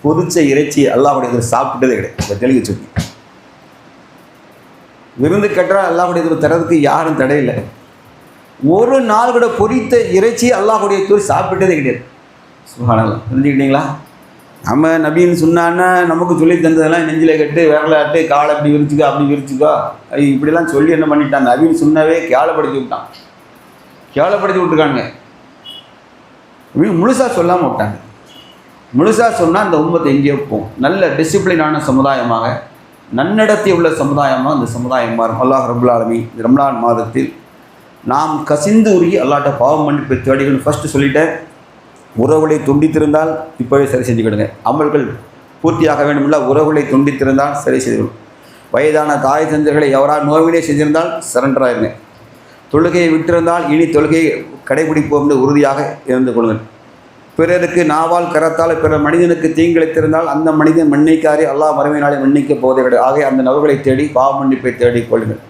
பொரிச்ச இறைச்சி அல்லாஹ்வுடைய தூதர் சாப்பிட்டதே கிடையாது. தெளிவு சொல்லி விருந்து கட்டுறா அல்லாஹ்வுடைய தூதர் தரதுக்கு யாரும் தடையில்லை. ஒரு நாள் கூட பொரித்த இறைச்சி அல்லாஹ்வுடைய தூதர் சாப்பிட்டதே கிடையாது. சுப்ஹானல்லாஹ். புரிஞ்சுக்கிட்டீங்களா? நம்ம நபின்னு சொன்னான்னா நமக்கு சொல்லி தந்ததெல்லாம் நெஞ்சில் கட்டு விரலாட்டு காலை அப்படி விரிச்சுக்கோ அப்படி விரிச்சுக்கோ இப்படிலாம் சொல்லி என்ன பண்ணிட்டான், நபின்னு சொன்னாவே கேவலப்படுத்தி விட்டான். கேவலப்படுத்தி விட்டுருக்காங்க. முழுசாக சொல்லாமல் விட்டாங்க. முழுசாக சொன்னால் அந்த உம்மத்தை எங்கேயோ போகும். நல்ல டிசிப்ளினான சமுதாயமாக, நன்னடத்தை உள்ள சமுதாயமாக அந்த சமுதாயம் மாறும். அல்லாஹ் ரப்புல் ஆலமீன் ரமலான் மாதத்தில் நாம் கசிந்து உருகி அல்லாட்ட பாவம் மன்னிப்பு தேடிக்கணும். ஃபஸ்ட்டு சொல்லிட்டேன், உறவுகளை துண்டித்திருந்தால் இப்போவே சரி செஞ்சுக்கிடுங்க. அமல்கள் பூர்த்தியாக வேண்டுமில்ல, உறவுகளை துண்டித்திருந்தால் சரி செய்துவிடும். வயதான தாய் தந்தைகளை எவரால் நோவிலே செஞ்சிருந்தால் சரண்டராயிருங்க. தொழுகையை விட்டிருந்தால் இனி தொழுகையை கடைபிடிப்போம் என்று உறுதியாக இருந்து கொள்ளுங்கள். பிறருக்கு நாவால் கரத்தால் பிற மனிதனுக்கு தீங்கிழைத்திருந்தால் அந்த மனிதன் மன்னிக்காரே அல்லாஹ் மறுமை நாளை மன்னிக்கப் போவதை விட ஆக அந்த நபர்களை தேடி பாவ மன்னிப்பை தேடிக் கொள்ளுங்கள்.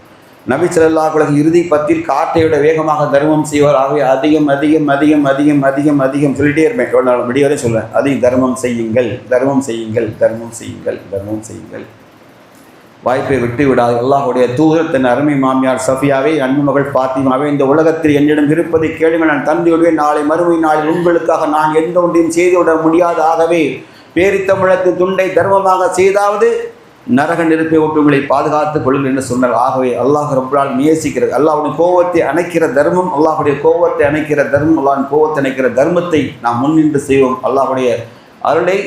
நபி ஸல்லல்லாஹு அலைஹி இறுதி பத்தில் காற்றை விட வேகமாக தர்மம் செய்வார். ஆகவே அதிகம் அதிகம் அதிகம் அதிகம் அதிகம் அதிகம் சொல்லிட்டே இருப்பேன். எவ்வளோ நாள் முடிவரை சொல்வேன். அதிகம் தர்மம் செய்யுங்கள், தர்மம் செய்யுங்கள், தர்மம் செய்யுங்கள், தர்மம் செய்யுங்கள். வாய்ப்பை விட்டு விடாது. அல்லாஹ்வுடைய தூதர் தன் அருமை மாமியார் சஃபியாவை, அன்பு மகள் பாத்திமாவை, இந்த உலகத்தில் என்னிடம் இருப்பதை கேளுங்கள், நான் தந்திவிடுவேன், நாளை மறுமை நாளில் உங்களுக்காக நான் எந்த ஒன்றையும் செய்துவிட முடியாது. ஆகவே பேரித்தமிழத்து துண்டை தர்மமாக செய்தாவது நரக நெருப்பை ஒட்டுங்களை பாதுகாத்துக் கொள்ளுங்கள் என்று சொன்னார். ஆகவே அல்லாஹ் ரப்புல் நேசிக்கிறது, அல்லாஹ்வுடைய கோபத்தை அணைக்கிற தர்மம், அல்லாஹ்வுடைய கோபத்தை அணைக்கிற தர்மம், அல்லாஹ்வின் கோபத்தை அணைக்கிற தர்மத்தை நாம் முன்னின்று செய்வோம். அல்லாஹ்வுடைய அருளை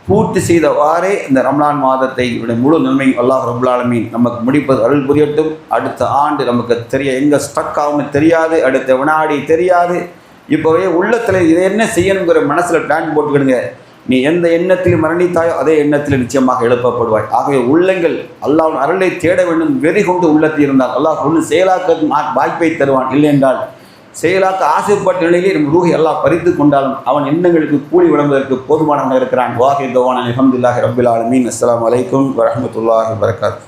பூர்த்தி செய்தவாறே இந்த ரமலான் மாதத்தை முழு நன்மை அல்லாஹ் ரப்புல் ஆலமீன் நமக்கு முடிப்பது அருள் புரியட்டும். அடுத்த ஆண்டு நமக்கு எங்கே ஸ்டக் ஆகும்னு தெரியாது, அடுத்த வினாடி தெரியாது. இப்போவே உள்ளத்தில் இதை என்ன செய்யணுங்கிற மனசில் பிளான் போட்டுக்கிடுங்க. நீ எந்த எண்ணத்தில் மரணித்தாயோ அதே எண்ணத்தில் நிச்சயமாக எழுப்பப்படுவாய். ஆகவே உள்ளங்கள் அல்லாஹ்வின் அருளை தேட வேண்டும் வெறி கொண்டு உள்ளத்தில் இருந்தால் அல்லாஹ் ஒன்று செயலாக்க வாய்ப்பை தருவான். இல்லை என்றால் செயலாக்க ஆசைப்பட்ட நிலையிலே நம் ரூஹை அல்லாஹ் பறித்து கொண்டாலும் அவன் எண்ணங்களுக்கு கூலி வழங்குவதற்கு போதுமானவனாக இருக்கிறான். வாஹிர் தவானா அல்ஹம்துலில்லாஹி ரப்பில் ஆலமீன். அஸ்ஸலாமு அலைக்கும் வரஹ்மத்துல்லாஹி வபரகாத்துஹு.